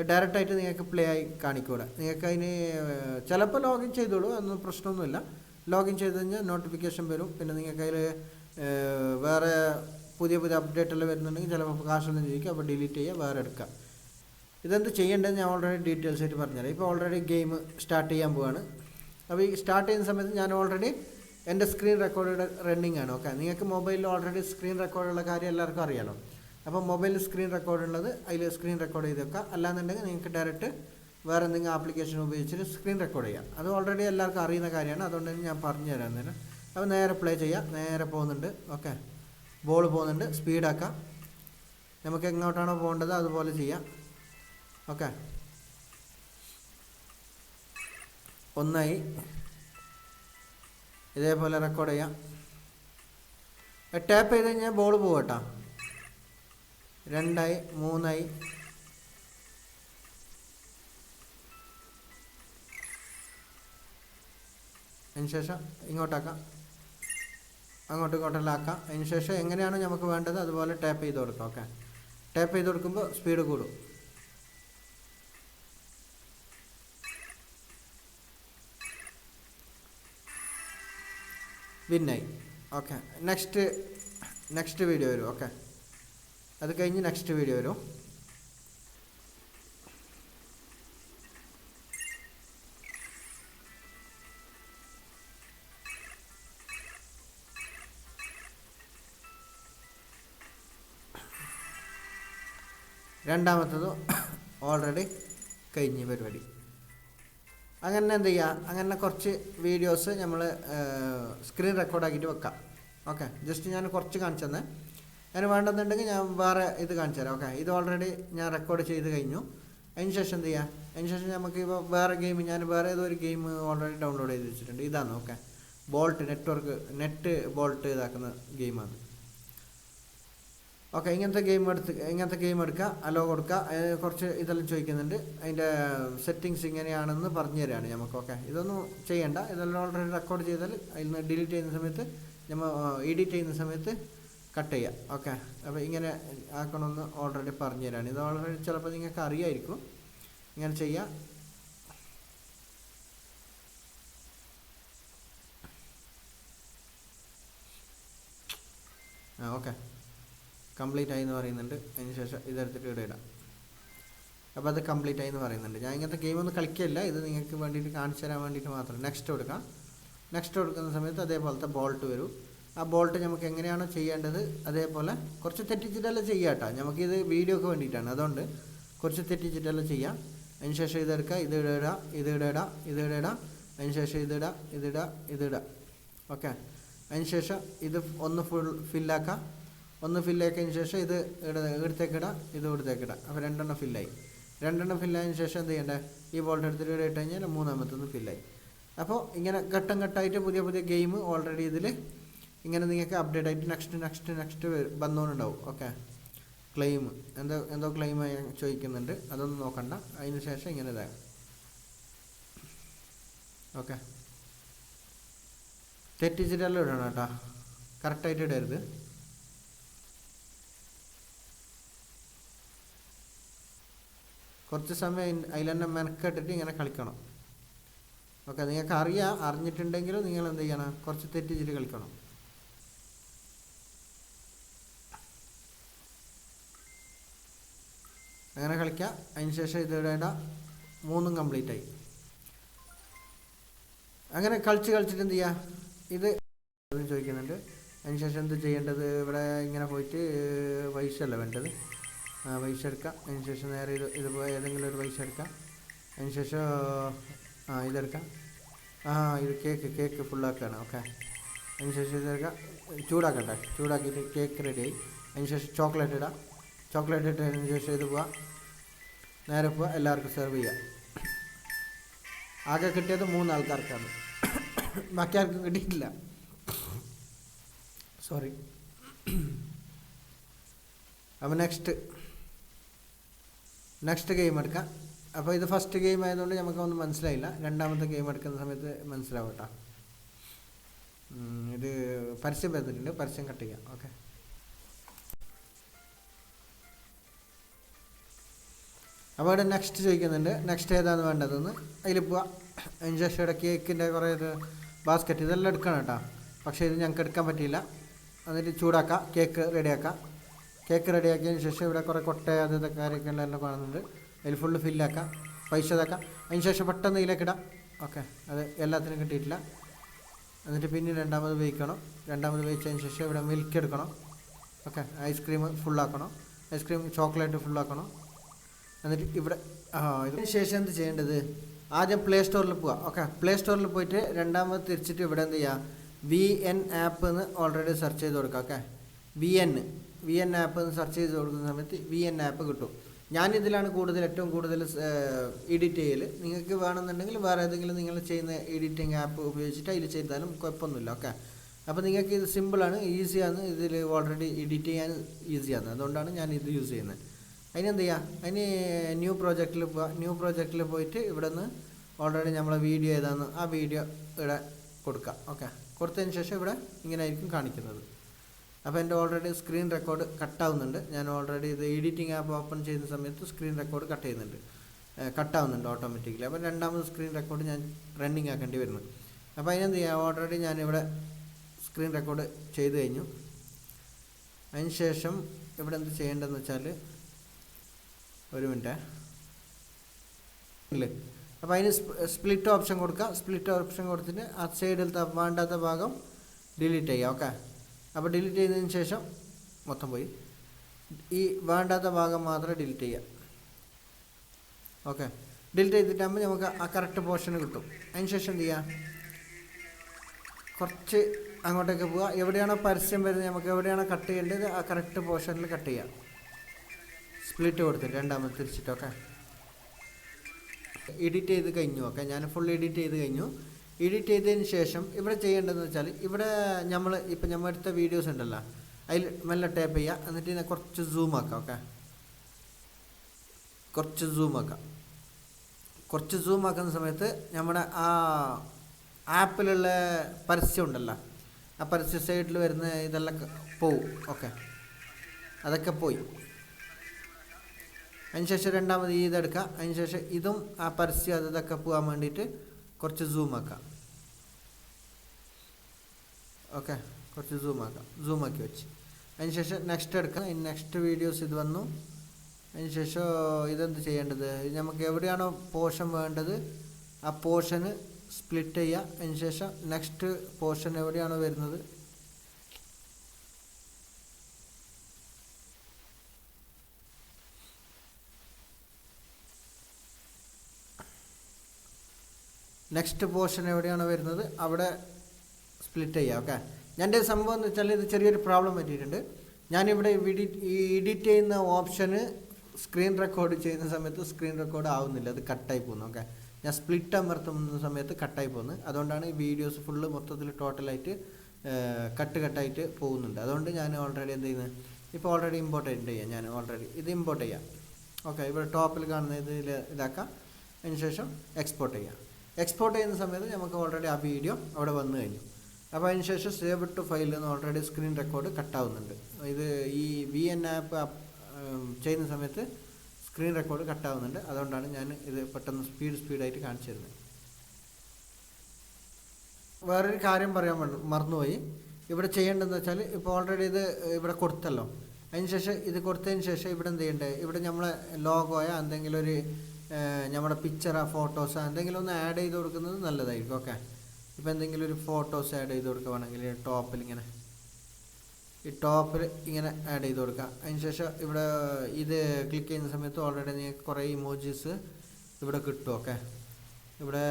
ഡയറക്റ്റായിട്ട് നിങ്ങൾക്ക് പ്ലേ ആയി കാണിക്കൂടെ. നിങ്ങൾക്ക് അതിന് ചിലപ്പോൾ ലോഗിൻ ചെയ്തോളൂ, അതൊന്നും പ്രശ്നമൊന്നുമില്ല. ലോഗിൻ ചെയ്ത് കഴിഞ്ഞാൽ നോട്ടിഫിക്കേഷൻ വരും. പിന്നെ നിങ്ങൾക്ക് അതിൽ വേറെ പുതിയ അപ്ഡേറ്റ് എല്ലാം വരുന്നുണ്ടെങ്കിൽ ചിലപ്പോൾ കാശൊന്നും ചോദിക്കുക, അപ്പോൾ ഡിലീറ്റ് ചെയ്യുക, വേറെ എടുക്കുക. ഇതെന്ത് ചെയ്യേണ്ടതെന്ന് ഞാൻ ഓൾറെഡി ഡീറ്റെയിൽസ് ആയിട്ട് പറഞ്ഞുതരാം. ഇപ്പോൾ ഓൾറെഡി ഗെയിം സ്റ്റാർട്ട് ചെയ്യാൻ പോവാണ്. അപ്പോൾ ഈ സ്റ്റാർട്ട് ചെയ്യുന്ന സമയത്ത് ഞാൻ ഓൾറെഡി എൻ്റെ സ്ക്രീൻ റെക്കോർഡ് റണ്ണിങ് ആണ്. ഓക്കെ, നിങ്ങൾക്ക് മൊബൈലിൽ ഓൾറെഡി സ്ക്രീൻ റെക്കോർഡുള്ള കാര്യം എല്ലാവർക്കും അറിയാലോ. അപ്പോൾ മൊബൈലിൽ സ്ക്രീൻ റെക്കോർഡ് ഉള്ളത് അതിൽ സ്ക്രീൻ റെക്കോർഡ് ചെയ്ത് വെക്കുക. അല്ലാന്നുണ്ടെങ്കിൽ നിങ്ങൾക്ക് ഡയറക്റ്റ് വേറെ എന്തെങ്കിലും ആപ്ലിക്കേഷൻ ഉപയോഗിച്ചിട്ട് സ്ക്രീൻ റെക്കോർഡ് ചെയ്യാം. അത് ഓൾറെഡി എല്ലാവർക്കും അറിയുന്ന കാര്യമാണ്, അതുകൊണ്ട് ഞാൻ പറഞ്ഞു തരാം തന്നെ. അപ്പോൾ നേരെ പ്ലേ ചെയ്യാം, നേരെ പോകുന്നുണ്ട്. ഓക്കെ, ബോൾ പോകുന്നുണ്ട്, സ്പീഡാക്കാം. നമുക്ക് എങ്ങോട്ടാണോ പോകേണ്ടത് അതുപോലെ ചെയ്യാം. ഓക്കെ, ഒന്നായി ഇതേപോലെ റെക്കോർഡ് ചെയ്യാം. ടാപ്പ് ചെയ്ത് കഴിഞ്ഞാൽ ബോൾ പോകും കേട്ടോ. 2 ആയി, 3 ആയി. അതിനുശേഷം ഇങ്ങോട്ടാക്കാം, ഇങ്ങോട്ടെല്ലാം ആക്കാം. അതിനുശേഷം എങ്ങനെയാണോ നമുക്ക് വേണ്ടത് അതുപോലെ ടാപ്പ് ചെയ്ത് കൊടുക്കാം. ഓക്കെ, ടാപ്പ് ചെയ്ത് കൊടുക്കുമ്പോൾ സ്പീഡ് കൂടും. വിന്നായി. ഓക്കെ, നെക്സ്റ്റ് വീഡിയോ വരും. ഓക്കെ, അത് കഴിഞ്ഞ് നെക്സ്റ്റ് വീഡിയോ വരും. രണ്ടാമത്തത് ഓൾറെഡി കഴിഞ്ഞ പരിപാടി. അങ്ങനെ എന്ത് ചെയ്യുക, അങ്ങനെ കുറച്ച് വീഡിയോസ് നമ്മൾ സ്ക്രീൻ റെക്കോർഡാക്കിയിട്ട് വെക്കാം. ഓക്കെ, ജസ്റ്റ് ഞാൻ കുറച്ച് കാണിച്ചു തന്നെ. ഞാൻ വേണ്ടെന്നുണ്ടെങ്കിൽ ഞാൻ വേറെ ഇത് കാണിച്ചു തരാം. ഓക്കെ, ഇത് ഓൾറെഡി ഞാൻ റെക്കോർഡ് ചെയ്ത് കഴിഞ്ഞു. അതിന് ശേഷം എന്ത് ചെയ്യുക, അതിന് ശേഷം നമുക്ക് ഇപ്പോൾ വേറെ ഗെയിം, ഞാൻ വേറെ ഏതോ ഒരു ഗെയിം ഓൾറെഡി ഡൗൺലോഡ് ചെയ്ത് വെച്ചിട്ടുണ്ട്. ഇതാണ്. ഓക്കെ, നെറ്റ് ബോൾട്ട് ഇതാക്കുന്ന ഗെയിമാണ്. ഓക്കെ, ഇങ്ങനത്തെ ഗെയിം എടുക്കുക, അലോ കൊടുക്കുക. കുറച്ച് ഇതെല്ലാം ചോദിക്കുന്നുണ്ട്, അതിൻ്റെ സെറ്റിങ്സ് ഇങ്ങനെയാണെന്ന് പറഞ്ഞു തരാണ് നമുക്ക്. ഓക്കെ, ഇതൊന്നും ചെയ്യേണ്ട, ഇതെല്ലാം ഓൾറെഡി റെക്കോർഡ് ചെയ്താൽ അതിൽ നിന്ന് ഡിലീറ്റ് ചെയ്യുന്ന സമയത്ത് നമ്മൾ എഡിറ്റ് ചെയ്യുന്ന സമയത്ത് കട്ട് ചെയ്യുക. ഓക്കെ, അപ്പോൾ ഇങ്ങനെ ആക്കണമെന്ന് ഓൾറെഡി പറഞ്ഞു തരാണ്. ഇത് ഓൾറെഡി ചിലപ്പോൾ നിങ്ങൾക്ക് അറിയായിരിക്കും, ഇങ്ങനെ ചെയ്യാം. ഓക്കെ, കംപ്ലീറ്റ് ആയി എന്ന് പറയുന്നുണ്ട്. അതിന് ശേഷം ഇതെടുത്തിട്ട് ഇവിടെ ഇടാം. അപ്പോൾ അത് കംപ്ലീറ്റ് ആയി എന്ന് പറയുന്നുണ്ട്. ഞാൻ ഇങ്ങനത്തെ ഗെയിമൊന്നും കളിക്കില്ല, ഇത് നിങ്ങൾക്ക് വേണ്ടിയിട്ട് കാണിച്ചു തരാൻ വേണ്ടിയിട്ട് മാത്രം. നെക്സ്റ്റ് കൊടുക്കാം. നെക്സ്റ്റ് കൊടുക്കുന്ന സമയത്ത് അതേപോലത്തെ ബോൾട്ട് വരും. ആ ബോൾട്ട് നമുക്ക് എങ്ങനെയാണോ ചെയ്യേണ്ടത് അതേപോലെ കുറച്ച് തെറ്റിച്ചിട്ടെല്ലാം ചെയ്യാം കേട്ടോ. നമുക്കിത് വീഡിയോക്ക് വേണ്ടിയിട്ടാണ്, അതുകൊണ്ട് കുറച്ച് തെറ്റിച്ചിട്ടെല്ലാം ചെയ്യാം. അതിന് ശേഷം ഇതെടുക്കുക, ഇതിടാം. അതിന് ശേഷം ഇതിടാം. ഓക്കെ, അതിന് ശേഷം ഇത് ഒന്ന് ഫില്ലാക്കാം. ഒന്ന് ഫില്ലാക്കിയതിന് ശേഷം ഇത് ഇവിടത്തേക്കിടാം, ഇത് ഇവിടത്തേക്കിടാം. അപ്പോൾ 2 ഫില്ലായി. 2 ഫില്ലായതിന് ശേഷം എന്ത് ചെയ്യണ്ടേ, ഈ ബോൾട്ട് എടുത്തിട്ട് ഇവിടെ ഇട്ട് കഴിഞ്ഞാൽ 3ാമത്തൊന്ന് ഫില്ലായി. അപ്പോൾ ഇങ്ങനെ ഘട്ടമായിട്ട് പുതിയ ഗെയിം ഓൾറെഡി ഇതിൽ ഇങ്ങനെ നിങ്ങൾക്ക് അപ്ഡേറ്റ് ആയിട്ട് നെക്സ്റ്റ് വന്നുകൊണ്ടുണ്ടാവും. ഓക്കെ, ക്ലെയിം എന്തോ ക്ലെയിം ചോദിക്കുന്നുണ്ട്, അതൊന്നും നോക്കണ്ട. അതിന് ശേഷം ഇങ്ങനെ ഇതാകും. ഓക്കെ, തെറ്റിച്ചിട്ടെല്ലാം ഇടണം കേട്ടോ, കറക്റ്റായിട്ട് ഇടരുത്. കുറച്ച് സമയം അതിൽ തന്നെ മെനക്കെട്ടിട്ട് ഇങ്ങനെ കളിക്കണം. ഓക്കെ, നിങ്ങൾക്ക് അറിഞ്ഞിട്ടുണ്ടെങ്കിലും നിങ്ങൾ എന്ത് ചെയ്യണം, കുറച്ച് തെറ്റിച്ചിട്ട് കളിക്കണം. അങ്ങനെ കളിക്കുക. അതിന് ശേഷം ഇതിവിടെ ഇടാം. 3 കംപ്ലീറ്റ് ആയി. അങ്ങനെ കളിച്ചിട്ട് എന്ത് ചെയ്യുക, ഇത് ചോദിക്കുന്നുണ്ട്. അതിന് ശേഷം എന്ത് ചെയ്യേണ്ടത്, ഇവിടെ ഇങ്ങനെ പോയിട്ട് പൈസ അല്ല വേണ്ടത്, പൈസ എടുക്കാം. അതിന് ശേഷം നേരെ ഇത് പോയി ഏതെങ്കിലും ഒരു പൈസ എടുക്കാം. അതിന് ശേഷം ഇതെടുക്കാം. ഇത് കേക്ക് ഫുള്ളാക്കുകയാണ്. ഓക്കെ. അതിന് ശേഷം ഇതെടുക്കാം, ചൂടാക്കട്ടെ. ചൂടാക്കിയിട്ട് കേക്ക് റെഡിയായി. അതിന് ശേഷം ചോക്ലേറ്റ് ഇടാം. ചോക്ലേറ്റ് ഇട്ടതിന് ശേഷം ഇത് പോവാം, നേരെ പോവുക, എല്ലാവർക്കും സെർവ് ചെയ്യുക. ആകെ കിട്ടിയത് 3 ആൾക്കാർക്കാണ്, ബാക്കി ആർക്കും കിട്ടിയിട്ടില്ല. സോറി. അപ്പോൾ നെക്സ്റ്റ് ഗെയിം എടുക്കാം. അപ്പോൾ ഇത് ഫസ്റ്റ് ഗെയിം ആയതുകൊണ്ട് നമുക്കൊന്നും മനസ്സിലായില്ല. രണ്ടാമത്തെ ഗെയിം എടുക്കുന്ന സമയത്ത് മനസ്സിലാവും കേട്ടോ. ഇത് പരസ്യം വരുന്നുണ്ട്, പരസ്യം കട്ട് ചെയ്യാം. ഓക്കെ. അപ്പോൾ ഇവിടെ നെക്സ്റ്റ് ചോദിക്കുന്നുണ്ട്, നെക്സ്റ്റ് ഏതാണ് വേണ്ടതെന്ന്. അതിൽ പോവാം. അതിന് ശേഷം ഇവിടെ കേക്കിൻ്റെ കുറേ ഇത് ബാസ്ക്കറ്റ് ഇതെല്ലാം എടുക്കണം കേട്ടോ. പക്ഷേ ഇത് ഞങ്ങൾക്ക് എടുക്കാൻ പറ്റിയില്ല. എന്നിട്ട് ചൂടാക്കാം, കേക്ക് റെഡിയാക്കാം. കേക്ക് റെഡിയാക്കിയതിന് ശേഷം ഇവിടെ കുറേ കൊട്ട ഇതൊക്കെ കാര്യങ്ങളെല്ലാം എല്ലാം കാണുന്നുണ്ട്. അതിൽ ഫുള്ള് ഫില്ലാക്കാം, പൈസ ഇതാക്കാം. അതിന് ശേഷം പെട്ടെന്ന് ഇതിലേക്ക് ഇടാം. ഓക്കെ. അത് എല്ലാത്തിനും കിട്ടിയിട്ടില്ല. എന്നിട്ട് പിന്നെ രണ്ടാമത് വേവിക്കണം. രണ്ടാമത് വേവിച്ചതിന് ശേഷം ഇവിടെ മിൽക്ക് എടുക്കണം. ഓക്കെ. ഐസ്ക്രീം ഫുള്ളാക്കണം. ഐസ്ക്രീം ചോക്ലേറ്റ് ഫുള്ളാക്കണം. എന്നിട്ട് ഇവിടെ ഇതിന് ശേഷം എന്ത് ചെയ്യേണ്ടത്, ആദ്യം പ്ലേ സ്റ്റോറിൽ പോവുക. ഓക്കെ. പ്ലേ സ്റ്റോറിൽ പോയിട്ട് രണ്ടാമത് തിരിച്ചിട്ട് ഇവിടെ എന്ത് ചെയ്യുക, VN ആപ്പ് എന്ന് ഓൾറെഡി സെർച്ച് ചെയ്ത് കൊടുക്കുക. ഓക്കെ. VN ആപ്പ് എന്ന് സെർച്ച് ചെയ്ത് കൊടുക്കുന്ന സമയത്ത് VN ആപ്പ് കിട്ടും. ഞാനിതിലാണ് ഏറ്റവും കൂടുതൽ എഡിറ്റ് ചെയ്യൽ. നിങ്ങൾക്ക് വേണമെന്നുണ്ടെങ്കിൽ വേറെ ഏതെങ്കിലും നിങ്ങൾ ചെയ്യുന്ന എഡിറ്റിംഗ് ആപ്പ് ഉപയോഗിച്ചിട്ട് അതിൽ ചെയ്താലും കുഴപ്പമൊന്നുമില്ല. ഓക്കെ. അപ്പോൾ നിങ്ങൾക്ക് ഇത് സിമ്പിളാണ്, ഈസിയാണ്. ഇതിൽ ഓൾറെഡി എഡിറ്റ് ചെയ്യാൻ ഈസിയാണ്. അതുകൊണ്ടാണ് ഞാൻ ഇത് യൂസ് ചെയ്യുന്നത്. അതിനെന്ത് ചെയ്യുക, അതിന് ന്യൂ പ്രോജക്റ്റിൽ പോവുക. ന്യൂ പ്രോജക്റ്റിൽ പോയിട്ട് ഇവിടെ നിന്ന് ഓൾറെഡി നമ്മളെ വീഡിയോ ഏതാണെന്ന് ആ വീഡിയോ ഇവിടെ കൊടുക്കുക. ഓക്കെ. കൊടുത്തതിന് ശേഷം ഇവിടെ ഇങ്ങനെ ആയിരിക്കും കാണിക്കുന്നത്. അപ്പോൾ എൻ്റെ ഓൾറെഡി സ്ക്രീൻ റെക്കോർഡ് കട്ടാവുന്നുണ്ട്. ഞാൻ ഓൾറെഡി ഇത് എഡിറ്റിംഗ് ആപ്പ് ഓപ്പൺ ചെയ്യുന്ന സമയത്ത് സ്ക്രീൻ റെക്കോർഡ് കട്ടാവുന്നുണ്ട് ഓട്ടോമാറ്റിക്കലി. അപ്പോൾ രണ്ടാമത് സ്ക്രീൻ റെക്കോർഡ് ഞാൻ റണ്ണിങ് ആക്കേണ്ടി വരുന്നു. അപ്പോൾ അതിനെന്ത് ചെയ്യുക, ഓൾറെഡി ഞാനിവിടെ സ്ക്രീൻ റെക്കോർഡ് ചെയ്ത് കഴിഞ്ഞു. അതിന് ശേഷം ഇവിടെ എന്ത് ചെയ്യേണ്ടതെന്ന് വെച്ചാൽ, ഒരു മിനിറ്റ് ഇല്ലേ. അപ്പോൾ അതിന് സ്പ്ലിറ്റ് ഓപ്ഷൻ കൊടുക്കുക. സ്പ്ലിറ്റ് ഓപ്ഷൻ കൊടുത്തിട്ട് ആ സൈഡിലത്തെ വേണ്ടാത്ത ഭാഗം ഡിലീറ്റ് ചെയ്യുക. ഓക്കെ. അപ്പോൾ ഡിലീറ്റ് ചെയ്തതിന് ശേഷം മൊത്തം പോയി, ഈ വേണ്ടാത്ത ഭാഗം മാത്രം ഡിലീറ്റ് ചെയ്യുക. ഓക്കെ. ഡിലീറ്റ് ചെയ്തിട്ടാകുമ്പോൾ നമുക്ക് ആ കറക്റ്റ് പോർഷൻ കിട്ടും. അതിന് ശേഷം എന്ത് ചെയ്യുക, കുറച്ച് അങ്ങോട്ടേക്ക് പോവുക. എവിടെയാണോ പരസ്യം വരുന്നത്, നമുക്ക് എവിടെയാണോ കട്ട് ചെയ്യേണ്ടത് ആ കറക്റ്റ് പോർഷനിൽ കട്ട് ചെയ്യുക. സ്പ്ലിറ്റ് കൊടുത്തിട്ട് രണ്ടാമത് തിരിച്ചിട്ട്. ഓക്കെ. എഡിറ്റ് ചെയ്ത് കഴിഞ്ഞു. ഓക്കെ. ഞാൻ ഫുൾ എഡിറ്റ് ചെയ്ത് കഴിഞ്ഞു. എഡിറ്റ് ചെയ്തതിന് ശേഷം ഇവിടെ ചെയ്യേണ്ടതെന്ന് വെച്ചാൽ, ഇവിടെ നമ്മൾ എടുത്ത വീഡിയോസ് ഉണ്ടല്ലോ, അതിൽ മെല്ലെ ടാപ്പ് ചെയ്യുക. എന്നിട്ട് ഇതിനെ കുറച്ച് സൂം ആക്കാം. ഓക്കെ. കുറച്ച് സൂം ആക്കുന്ന സമയത്ത് നമ്മുടെ ആ ആപ്പിലുള്ള പരസ്യം ഉണ്ടല്ലോ, ആ പരസ്യ സൈഡിൽ വരുന്ന ഇതെല്ലാം പോവും. ഓക്കെ. അതൊക്കെ പോയി. അതിനുശേഷം രണ്ടാമത് ഇതെടുക്കുക. അതിനുശേഷം ഇതും ആ പരസ്യം ഇതൊക്കെ പോകാൻ വേണ്ടിയിട്ട് കുറച്ച് സൂം ആക്കാം. ഓക്കെ. കുറച്ച് സൂം ആക്കി വെച്ച് അതിനുശേഷം നെക്സ്റ്റ് എടുക്കാം. നെക്സ്റ്റ് വീഡിയോസ് ഇത് വന്നു. അതിനുശേഷം ഇതെന്ത് ചെയ്യേണ്ടത്, നമുക്ക് എവിടെയാണോ പോർഷൻ വേണ്ടത് ആ പോർഷന് സ്പ്ലിറ്റ് ചെയ്യുക. അതിനുശേഷം നെക്സ്റ്റ് പോർഷൻ എവിടെയാണോ വരുന്നത് അവിടെ സ്പ്ലിറ്റ് ചെയ്യുക. ഓക്കെ. എൻ്റെ സംഭവം എന്ന് വെച്ചാൽ ഇത് ചെറിയൊരു പ്രോബ്ലം പറ്റിയിട്ടുണ്ട്. ഞാനിവിടെ എഡിറ്റ് ചെയ്യുന്ന ഓപ്ഷന് സ്ക്രീൻ റെക്കോർഡ് ചെയ്യുന്ന സമയത്ത് സ്ക്രീൻ റെക്കോർഡ് ആവുന്നില്ല, അത് കട്ടായി പോകുന്നു. ഓക്കെ. ഞാൻ സ്പ്ലിറ്റ് അമർത്തുന്ന സമയത്ത് കട്ടായി പോകുന്നു. അതുകൊണ്ടാണ് ഈ വീഡിയോസ് ഫുള്ള് മൊത്തത്തിൽ ടോട്ടലായിട്ട് കട്ടായിട്ട് പോകുന്നുണ്ട്. അതുകൊണ്ട് ഞാൻ ഓൾറെഡി എന്ത് ചെയ്യുന്നത്, ഇപ്പോൾ ഓൾറെഡി ഇമ്പോർട്ടൻ്റ് ചെയ്യാം. ഞാൻ ഓൾറെഡി ഇത് ഇമ്പോർട്ട് ചെയ്യാം. ഓക്കെ. ഇവിടെ ടോപ്പിൽ കാണുന്ന ഇതിൽ ഇതാക്കാം. അതിനുശേഷം എക്സ്പോർട്ട് ചെയ്യാം. എക്സ്പോർട്ട് ചെയ്യുന്ന സമയത്ത് നമുക്ക് ഓൾറെഡി ആ വീഡിയോ അവിടെ വന്നു കഴിഞ്ഞു. അപ്പോൾ അതിനുശേഷം സേവ് ടു ഫയൽ എന്ന് ഓൾറെഡി സ്ക്രീൻ റെക്കോർഡ് കട്ടാവുന്നുണ്ട്. ഇത് ഈ VN ആപ്പ് ചെയ്യുന്ന സമയത്ത് സ്ക്രീൻ റെക്കോർഡ് കട്ടാവുന്നുണ്ട്. അതുകൊണ്ടാണ് ഞാൻ ഇത് പെട്ടെന്ന് സ്പീഡായിട്ട് കാണിച്ചു തരുന്നത്. വേറൊരു കാര്യം പറയാൻ മറന്നുപോയി. ഇവിടെ ചെയ്യേണ്ടതെന്ന് വെച്ചാൽ, ഇപ്പോൾ ഓൾറെഡി ഇത് ഇവിടെ കൊടുത്തല്ലോ, അതിന് ശേഷം ഇത് കൊടുത്തതിന് ശേഷം ഇവിടെ എന്ത് ചെയ്യണ്ടേ, ഇവിടെ നമ്മളെ ലോഗോയോ എന്തെങ്കിലും ഒരു നമ്മുടെ പിക്ചറോ ഫോട്ടോസോ എന്തെങ്കിലും ഒന്ന് ആഡ് ചെയ്ത് കൊടുക്കുന്നത് നല്ലതായിരിക്കും. ഓക്കെ, ഇപ്പോൾ എന്തെങ്കിലും ഒരു ഫോട്ടോസ് ആഡ് ചെയ്ത് കൊടുക്കുകയാണെങ്കിൽ ടോപ്പിൽ ഇങ്ങനെ ഈ ടോപ്പിൽ ഇങ്ങനെ ആഡ് ചെയ്ത് കൊടുക്കുക. അതിന് ശേഷം ഇവിടെ ഇത് ക്ലിക്ക് ചെയ്യുന്ന സമയത്ത് ഓൾറെഡി നിങ്ങൾക്ക് കുറേ ഇമോജീസ് ഇവിടെ കിട്ടും. ഓക്കെ, ഇവിടെ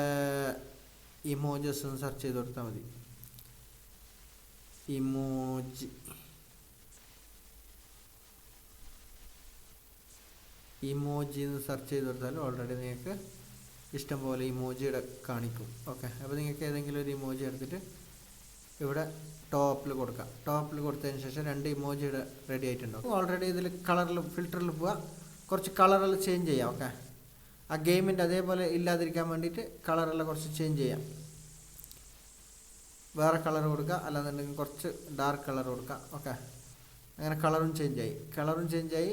ഇമോജസ് ഒന്ന് സെർച്ച് ചെയ്ത് കൊടുത്താൽ മതി. ഇമോജി എന്ന് സെർച്ച് ചെയ്ത് കൊടുത്താൽ ഓൾറെഡി നിങ്ങൾക്ക് ഇഷ്ടംപോലെ ഇമോജിയുടെ കാണിക്കും. ഓക്കെ, അപ്പോൾ നിങ്ങൾക്ക് ഏതെങ്കിലും ഒരു ഇമോജി എടുത്തിട്ട് ഇവിടെ ടോപ്പിൽ കൊടുക്കാം. ടോപ്പിൽ കൊടുത്തതിന് ശേഷം 2 ഇമോജിയുടെ റെഡി ആയിട്ടുണ്ടാവും. ഓൾറെഡി ഇതിൽ കളറിൽ ഫിൽറ്ററിൽ പോവുക, കുറച്ച് കളറുകൾ ചേഞ്ച് ചെയ്യാം. ഓക്കെ, ആ ഗെയിമിൻ്റെ അതേപോലെ ഇല്ലാതിരിക്കാൻ വേണ്ടിയിട്ട് കളറെല്ലാം കുറച്ച് ചേഞ്ച് ചെയ്യാം. വേറെ കളർ കൊടുക്കുക, അല്ലാന്നുണ്ടെങ്കിൽ കുറച്ച് ഡാർക്ക് കളർ കൊടുക്കുക. ഓക്കെ, അങ്ങനെ കളറും ചേഞ്ചായി,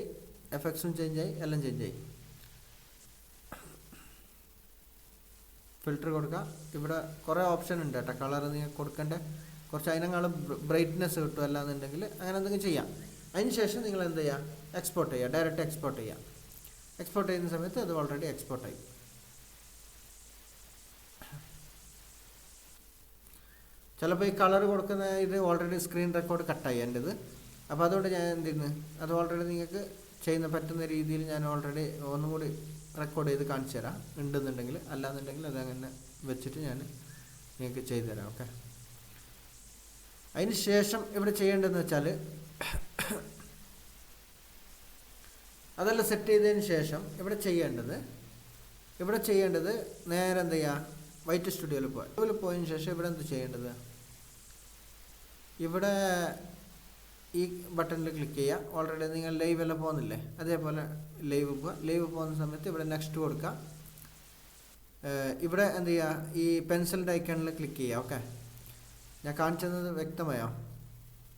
എഫക്ട്സും ചേഞ്ചായി, എല്ലാം ചേഞ്ചായി. ഫിൽറ്റർ കൊടുക്കുക. ഇവിടെ കുറേ ഓപ്ഷൻ ഉണ്ട് കേട്ടോ, കളർ നിങ്ങൾക്ക് കൊടുക്കേണ്ട കുറച്ച് അതിനേക്കാളും ബ്രൈറ്റ്നെസ് കിട്ടും. അല്ലാന്നുണ്ടെങ്കിൽ അങ്ങനെ എന്തെങ്കിലും ചെയ്യാം. അതിന് ശേഷം നിങ്ങൾ എന്ത് ചെയ്യുക, എക്സ്പോർട്ട് ചെയ്യുക, ഡയറക്റ്റ് എക്സ്പോർട്ട് ചെയ്യുക. എക്സ്പോർട്ട് ചെയ്യുന്ന സമയത്ത് അത് ഓൾറെഡി എക്സ്പോർട്ടായി. ചിലപ്പോൾ ഈ കളർ കൊടുക്കുന്ന ഇത് ഓൾറെഡി സ്ക്രീൻ റെക്കോർഡ് കട്ടായി എൻ്റെത്. അപ്പോൾ അതുകൊണ്ട് ഞാൻ എന്ത് ചെയ്യുന്നു, അത് ഓൾറെഡി നിങ്ങൾക്ക് ചെയ്യുന്ന പറ്റുന്ന രീതിയിൽ ഞാൻ ഓൾറെഡി ഒന്നും കൂടി റെക്കോർഡ് ചെയ്ത് കാണിച്ചു തരാം ഉണ്ടെന്നുണ്ടെങ്കിൽ. അല്ലാന്നുണ്ടെങ്കിൽ അതങ്ങനെ വെച്ചിട്ട് ഞാൻ നിങ്ങൾക്ക് ചെയ്തു തരാം. ഓക്കെ, അതിന് ശേഷം ഇവിടെ ചെയ്യേണ്ടതെന്ന് വെച്ചാൽ അതെല്ലാം സെറ്റ് ചെയ്തതിന് ശേഷം ഇവിടെ ചെയ്യേണ്ടത് നേരെ എന്ത് ചെയ്യുക, വൈറ്റ് സ്റ്റുഡിയോയിൽ പോയതിന് ശേഷം ഇവിടെ എന്ത് ചെയ്യേണ്ടത്, ഇവിടെ ഈ ബട്ടണിൽ ക്ലിക്ക് ചെയ്യുക. ഓൾറെഡി നിങ്ങൾ ലൈവ് എല്ലാം പോകുന്നില്ലേ, അതേപോലെ ലൈവ് പോകുന്ന സമയത്ത് ഇവിടെ നെക്സ്റ്റ് കൊടുക്കുക. ഇവിടെ എന്ത് ചെയ്യുക, ഈ പെൻസിലിൻ്റെ ഐക്കണിൽ ക്ലിക്ക് ചെയ്യുക. ഓക്കെ, ഞാൻ കാണിച്ചത് വ്യക്തമായോ?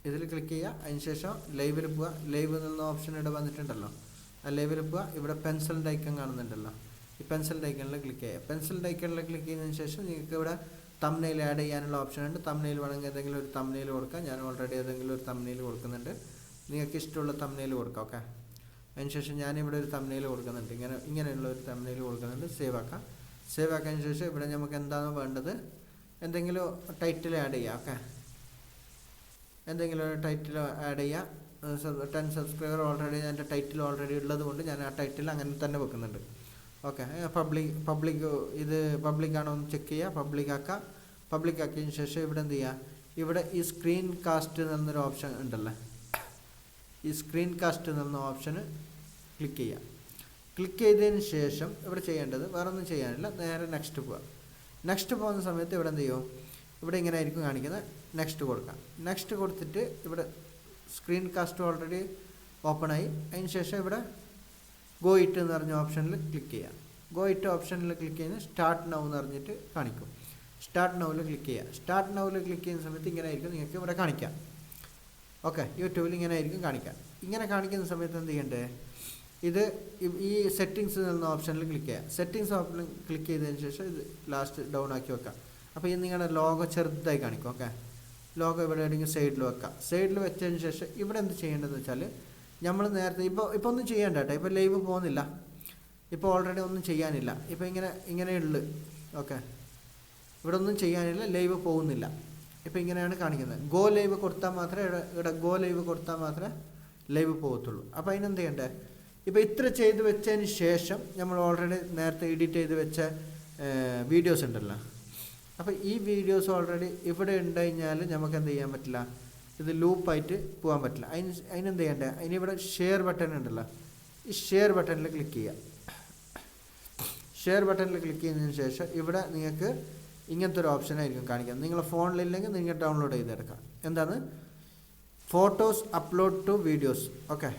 ഇതിൽ ക്ലിക്ക് ചെയ്യുക. അതിന് ശേഷം ലൈവിൽ പോവുക. ലൈവ് എന്നുള്ള ഓപ്ഷൻ ഇവിടെ വന്നിട്ടുണ്ടല്ലോ, ആ ലൈവിൽ പോവുക. ഇവിടെ പെൻസിലിൻ്റെ ഐക്കൺ കാണുന്നുണ്ടല്ലോ, ഈ പെൻസിലിൻ്റെ ഐക്കണിൽ ക്ലിക്ക് ചെയ്യുക. പെൻസിലിൻ്റെ ഐക്കണിൽ ക്ലിക്ക് ചെയ്യുന്നതിന് ശേഷം നിങ്ങൾക്ക് ഇവിടെ തംബ്നെയിൽ ആഡ് ചെയ്യാനുള്ള ഓപ്ഷൻ ഉണ്ട്. തംബ്നെയിൽ വേണമെങ്കിൽ ഏതെങ്കിലും ഒരു തംബ്നെയിൽ കൊടുക്കാം. ഞാൻ ഓൾറെഡി ഏതെങ്കിലും ഒരു തംബ്നെയിൽ കൊടുക്കുന്നുണ്ട്. നിങ്ങൾക്ക് ഇഷ്ടമുള്ള തംബ്നെയിൽ കൊടുക്കാം. ഓക്കെ, അതിന് ശേഷം ഞാനിവിടെ ഒരു തംബ്നെയിൽ കൊടുക്കുന്നുണ്ട്. ഇങ്ങനെയുള്ള ഒരു തംബ്നെയിൽ കൊടുക്കുന്നുണ്ട്. സേവ് ആക്കിയതിന് ശേഷം ഇവിടെ നമുക്ക് എന്താണ് വേണ്ടത്, എന്തെങ്കിലും ടൈറ്റിൽ ആഡ് ചെയ്യുക. ഓക്കെ, എന്തെങ്കിലും ഒരു ടൈറ്റിൽ ആഡ് ചെയ്യുക. 10 സബ്സ്ക്രൈബർ ഓൾറെഡി എൻ്റെ ടൈറ്റിൽ ഓൾറെഡി ഉള്ളത് കൊണ്ട് ഞാൻ ആ ടൈറ്റിൽ അങ്ങനെ തന്നെ വെക്കുന്നുണ്ട്. ഓക്കെ, ഇത് പബ്ലിക്കാണോ എന്ന് ചെക്ക് ചെയ്യുക. പബ്ലിക് ആക്കിയതിന് ശേഷം ഇവിടെ എന്ത് ചെയ്യുക, ഇവിടെ ഈ സ്ക്രീൻ കാസ്റ്റ് എന്നൊരു ഓപ്ഷൻ ഉണ്ടല്ലോ, ഈ സ്ക്രീൻ കാസ്റ്റ് എന്ന ഓപ്ഷന് ക്ലിക്ക് ചെയ്യുക. ക്ലിക്ക് ചെയ്തതിന് ശേഷം ഇവിടെ ചെയ്യേണ്ടത് വേറെ ഒന്നും ചെയ്യാനില്ല, നേരെ നെക്സ്റ്റ് പോവുക. നെക്സ്റ്റ് പോകുന്ന സമയത്ത് ഇവിടെ എന്ത് ചെയ്യും, ഇവിടെ ഇങ്ങനെ ആയിരിക്കും കാണിക്കുന്നത്. നെക്സ്റ്റ് കൊടുക്കാം. നെക്സ്റ്റ് കൊടുത്തിട്ട് ഇവിടെ സ്ക്രീൻ കാസ്റ്റ് ഓൾറെഡി ഓപ്പൺ ആയി. അതിന് ശേഷം ഇവിടെ ഗോ ഇറ്റ് എന്ന് പറഞ്ഞ ഓപ്ഷനിൽ ക്ലിക്ക് ചെയ്യാം. ഗോ ഇറ്റ് ഓപ്ഷനിൽ ക്ലിക്ക് ചെയ്യുന്നത് സ്റ്റാർട്ട് നൗ എന്ന് പറഞ്ഞിട്ട് കാണിക്കും. സ്റ്റാർട്ട് നൗവിൽ ക്ലിക്ക് ചെയ്യുക. സ്റ്റാർട്ട് നൗവിൽ ക്ലിക്ക് ചെയ്യുന്ന സമയത്ത് ഇങ്ങനെ ആയിരിക്കും നിങ്ങൾക്ക് ഇവിടെ കാണിക്കാം. ഓക്കെ, യൂട്യൂബിൽ ഇങ്ങനെ ആയിരിക്കും കാണിക്കാം. ഇങ്ങനെ കാണിക്കുന്ന സമയത്ത് എന്ത് ചെയ്യണ്ടേ, ഇത് ഈ സെറ്റിങ്സ് എന്ന ഓപ്ഷനിൽ ക്ലിക്ക് ചെയ്യുക. സെറ്റിങ്സ് ഓപ്ഷനിൽ ക്ലിക്ക് ചെയ്തതിന് ശേഷം ഇത് ലാസ്റ്റ് ഡൗൺ ആക്കി വെക്കാം. അപ്പോൾ ഇത് നിങ്ങളുടെ ലോഗോ ചെറുതായി കാണിക്കും. ഓക്കെ, ലോഗോ ഇവിടെ എവിടെയെങ്കിലും സൈഡിൽ വെക്കാം. സൈഡിൽ വെച്ചതിന് ശേഷം ഇവിടെ എന്ത് ചെയ്യേണ്ടതെന്ന് വെച്ചാൽ നമ്മൾ നേരത്തെ ഇപ്പോൾ ഒന്നും ചെയ്യേണ്ട കേട്ടോ. ഇപ്പോൾ ലൈവ് പോകുന്നില്ല, ഇപ്പോൾ ഓൾറെഡി ഒന്നും ചെയ്യാനില്ല. ഇപ്പോൾ ഇങ്ങനെയുള്ളു. ഓക്കെ, ഇവിടെ ഒന്നും ചെയ്യാനില്ല, ലൈവ് പോകുന്നില്ല. ഇപ്പോൾ ഇങ്ങനെയാണ് കാണിക്കുന്നത്. ഗോ ലൈവ് കൊടുത്താൽ മാത്രമേ ഇവിടെ ഗോ ലൈവ് കൊടുത്താൽ മാത്രമേ ലൈവ് പോകത്തുള്ളൂ. അപ്പോൾ അതിനെന്ത് ചെയ്യണ്ടേ, ഇപ്പോൾ ഇത്ര ചെയ്ത് വെച്ചതിന് ശേഷം നമ്മൾ ഓൾറെഡി നേരത്തെ എഡിറ്റ് ചെയ്ത് വെച്ച വീഡിയോസ് ഉണ്ടല്ലോ, അപ്പോൾ ഈ വീഡിയോസ് ഓൾറെഡി ഇവിടെ ഉണ്ട് കഴിഞ്ഞാൽ നമുക്ക് എന്ത് ചെയ്യാൻ പറ്റില്ല, ഇത് ലൂപ്പായിട്ട് പോകാൻ പറ്റില്ല. അതിനെന്ത് ചെയ്യണ്ടേ, അതിനിവിടെ ഷെയർ ബട്ടൺ ഉണ്ടല്ലോ, ഈ ഷെയർ ബട്ടണിൽ ക്ലിക്ക് ചെയ്യുക. ഷെയർ ബട്ടണിൽ ക്ലിക്ക് ചെയ്തതിന് ശേഷം ഇവിടെ നിങ്ങൾക്ക് ഇങ്ങനത്തെ ഒരു ഓപ്ഷനായിരിക്കും കാണിക്കാം. നിങ്ങളുടെ ഫോണിലില്ലെങ്കിൽ നിങ്ങൾ ഡൗൺലോഡ് ചെയ്തെടുക്കാം. എന്താണ്, photos upload to videos. Okay,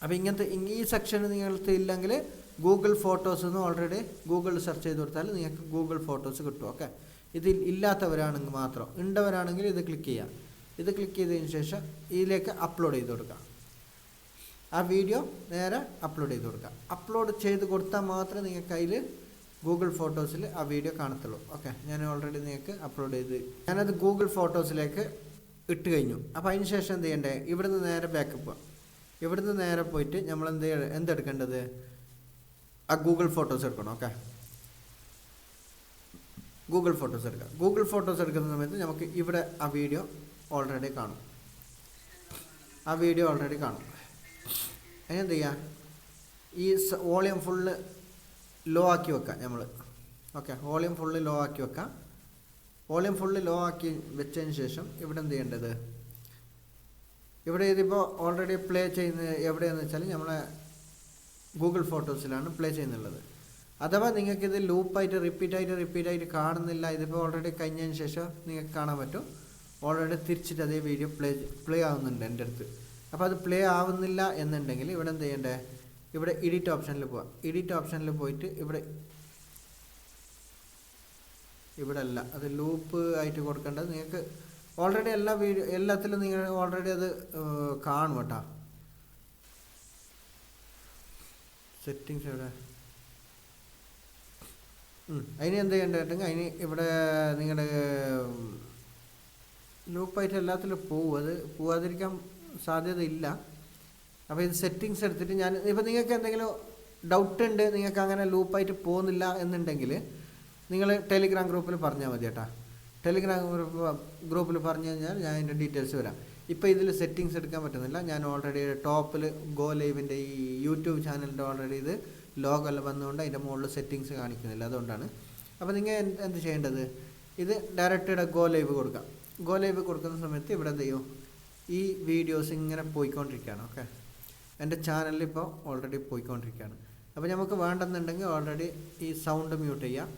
അപ്പോൾ ഇങ്ങനത്തെ ഈ സെക്ഷൻ നിങ്ങൾക്ക് ഇല്ലെങ്കിൽ ഗൂഗിൾ ഫോട്ടോസ് എന്ന് ഓൾറെഡി ഗൂഗിളിൽ സെർച്ച് ചെയ്ത് കൊടുത്താൽ നിങ്ങൾക്ക് ഗൂഗിൾ ഫോട്ടോസ് കിട്ടും. ഓക്കെ, ഇതിൽ ഇല്ലാത്തവരാണെങ്കിൽ മാത്രം, ഉണ്ടവരാണെങ്കിൽ ഇത് ക്ലിക്ക് ചെയ്യാം. ഇത് ക്ലിക്ക് ചെയ്തതിന് ശേഷം ഇതിലേക്ക് അപ്ലോഡ് ചെയ്ത് കൊടുക്കാം. ആ വീഡിയോ നേരെ അപ്ലോഡ് ചെയ്ത് കൊടുക്കുക. അപ്ലോഡ് ചെയ്ത് കൊടുത്താൽ മാത്രമേ നിങ്ങൾക്ക് അതിൽ ഗൂഗിൾ ഫോട്ടോസിൽ ആ വീഡിയോ കാണത്തുള്ളൂ. ഓക്കെ, ഞാൻ ഓൾറെഡി നിങ്ങൾക്ക് അപ്ലോഡ് ചെയ്ത് ഞാനത് ഗൂഗിൾ ഫോട്ടോസിലേക്ക് ഇട്ട് കഴിഞ്ഞു. അപ്പോൾ അതിന് ശേഷം എന്ത് ചെയ്യണ്ടേ, ഇവിടുന്ന് നേരെ ബാക്ക് പോവാം. ഇവിടുന്ന് നേരെ പോയിട്ട് നമ്മൾ എന്തെടുക്കേണ്ടത്, ആ ഗൂഗിൾ ഫോട്ടോസ് എടുക്കണം. ഓക്കെ, ഗൂഗിൾ ഫോട്ടോസ് എടുക്കാം. ഗൂഗിൾ ഫോട്ടോസ് എടുക്കുന്ന സമയത്ത് നമുക്ക് ഇവിടെ ആ വീഡിയോ ഓൾറെഡി കാണും. അതിനെന്ത് ചെയ്യുക, ഈ വോളിയം ഫുള്ള് ലോ ആക്കി വെക്കാം നമ്മൾ. ഓക്കെ, വോളിയം ഫുള്ള് ലോ ആക്കി വെക്കാം. വോളിയം ഫുള്ള് ലോ ആക്കി വെച്ചതിന് ശേഷം ഇവിടെ എന്ത് ചെയ്യേണ്ടത്, ഇവിടെ ഇതിപ്പോൾ ഓൾറെഡി പ്ലേ ചെയ്യുന്നത് എവിടെയാണെന്ന് വെച്ചാൽ നമ്മളെ ഗൂഗിൾ ഫോട്ടോസിലാണ് പ്ലേ ചെയ്യുന്നുള്ളത്. അഥവാ നിങ്ങൾക്കിത് ലൂപ്പായിട്ട് റിപ്പീറ്റായിട്ട് കാണുന്നില്ല, ഇതിപ്പോൾ ഓൾറെഡി കഴിഞ്ഞതിന് ശേഷം നിങ്ങൾക്ക് കാണാൻ പറ്റും ഓൾറെഡി തിരിച്ചിട്ട് അതേ വീഡിയോ പ്ലേ ആവുന്നുണ്ട് എൻ്റെ അടുത്ത്. അപ്പോൾ അത് പ്ലേ ആവുന്നില്ല എന്നുണ്ടെങ്കിൽ ഇവിടെ എന്ത് ചെയ്യേണ്ടത്, ഇവിടെ എഡിറ്റ് ഓപ്ഷനിൽ പോവാം. എഡിറ്റ് ഓപ്ഷനിൽ പോയിട്ട് ഇവിടെ അല്ല, അത് ലൂപ്പ് ആയിട്ട് കൊടുക്കേണ്ടത്. നിങ്ങൾക്ക് ഓൾറെഡി എല്ലാത്തിലും നിങ്ങൾ ഓൾറെഡി അത് കാണും കേട്ടോ. സെറ്റിങ്സ് എവിടെ, അതിന് എന്ത് ചെയ്യേണ്ടതെങ്കിൽ അതിന് ഇവിടെ നിങ്ങളുടെ ലൂപ്പായിട്ട് എല്ലാത്തിലും അത് പോവാതിരിക്കാൻ സാധ്യതയില്ല. അപ്പോൾ ഇത് സെറ്റിങ്സ് എടുത്തിട്ട് ഇപ്പോൾ നിങ്ങൾക്ക് എന്തെങ്കിലും ഡൗട്ട് ഉണ്ട്, നിങ്ങൾക്ക് അങ്ങനെ ലൂപ്പായിട്ട് പോകുന്നില്ല എന്നുണ്ടെങ്കിൽ നിങ്ങൾ ടെലിഗ്രാം ഗ്രൂപ്പിൽ പറഞ്ഞാൽ മതി കേട്ടോ. ടെലിഗ്രാം ഗ്രൂപ്പിൽ പറഞ്ഞു കഴിഞ്ഞാൽ ഞാൻ അതിൻ്റെ ഡീറ്റെയിൽസ് വരാം. ഇപ്പോൾ ഇതിൽ സെറ്റിങ്സ് എടുക്കാൻ പറ്റുന്നില്ല. ഞാൻ ഓൾറെഡി ടോപ്പിൽ ഗോ ലൈവിൻ്റെ ഈ യൂട്യൂബ് ചാനലിൻ്റെ ഓൾറെഡി ഇത് ലോഗോ എല്ലാം വന്നുകൊണ്ട് അതിൻ്റെ മുകളിൽ സെറ്റിങ്സ് കാണിക്കുന്നില്ല, അതുകൊണ്ടാണ്. അപ്പോൾ നിങ്ങൾ എന്ത് ചെയ്യേണ്ടത്, ഇത് ഡയറക്റ്റ് ഗോ ലൈവ് കൊടുക്കാം. ഗോ ലൈവ് കൊടുക്കുന്ന സമയത്ത് ഇവിടെ എന്ത് ചെയ്യും, ഈ വീഡിയോസ് ഇങ്ങനെ പോയിക്കൊണ്ടിരിക്കുകയാണ്. ഓക്കെ, എൻ്റെ ചാനലിൽ ഇപ്പോൾ ഓൾറെഡി പോയിക്കൊണ്ടിരിക്കുകയാണ്. അപ്പോൾ നമുക്ക് വേണ്ടെന്നുണ്ടെങ്കിൽ ഓൾറെഡി ഈ സൗണ്ട് മ്യൂട്ട് ചെയ്യാം,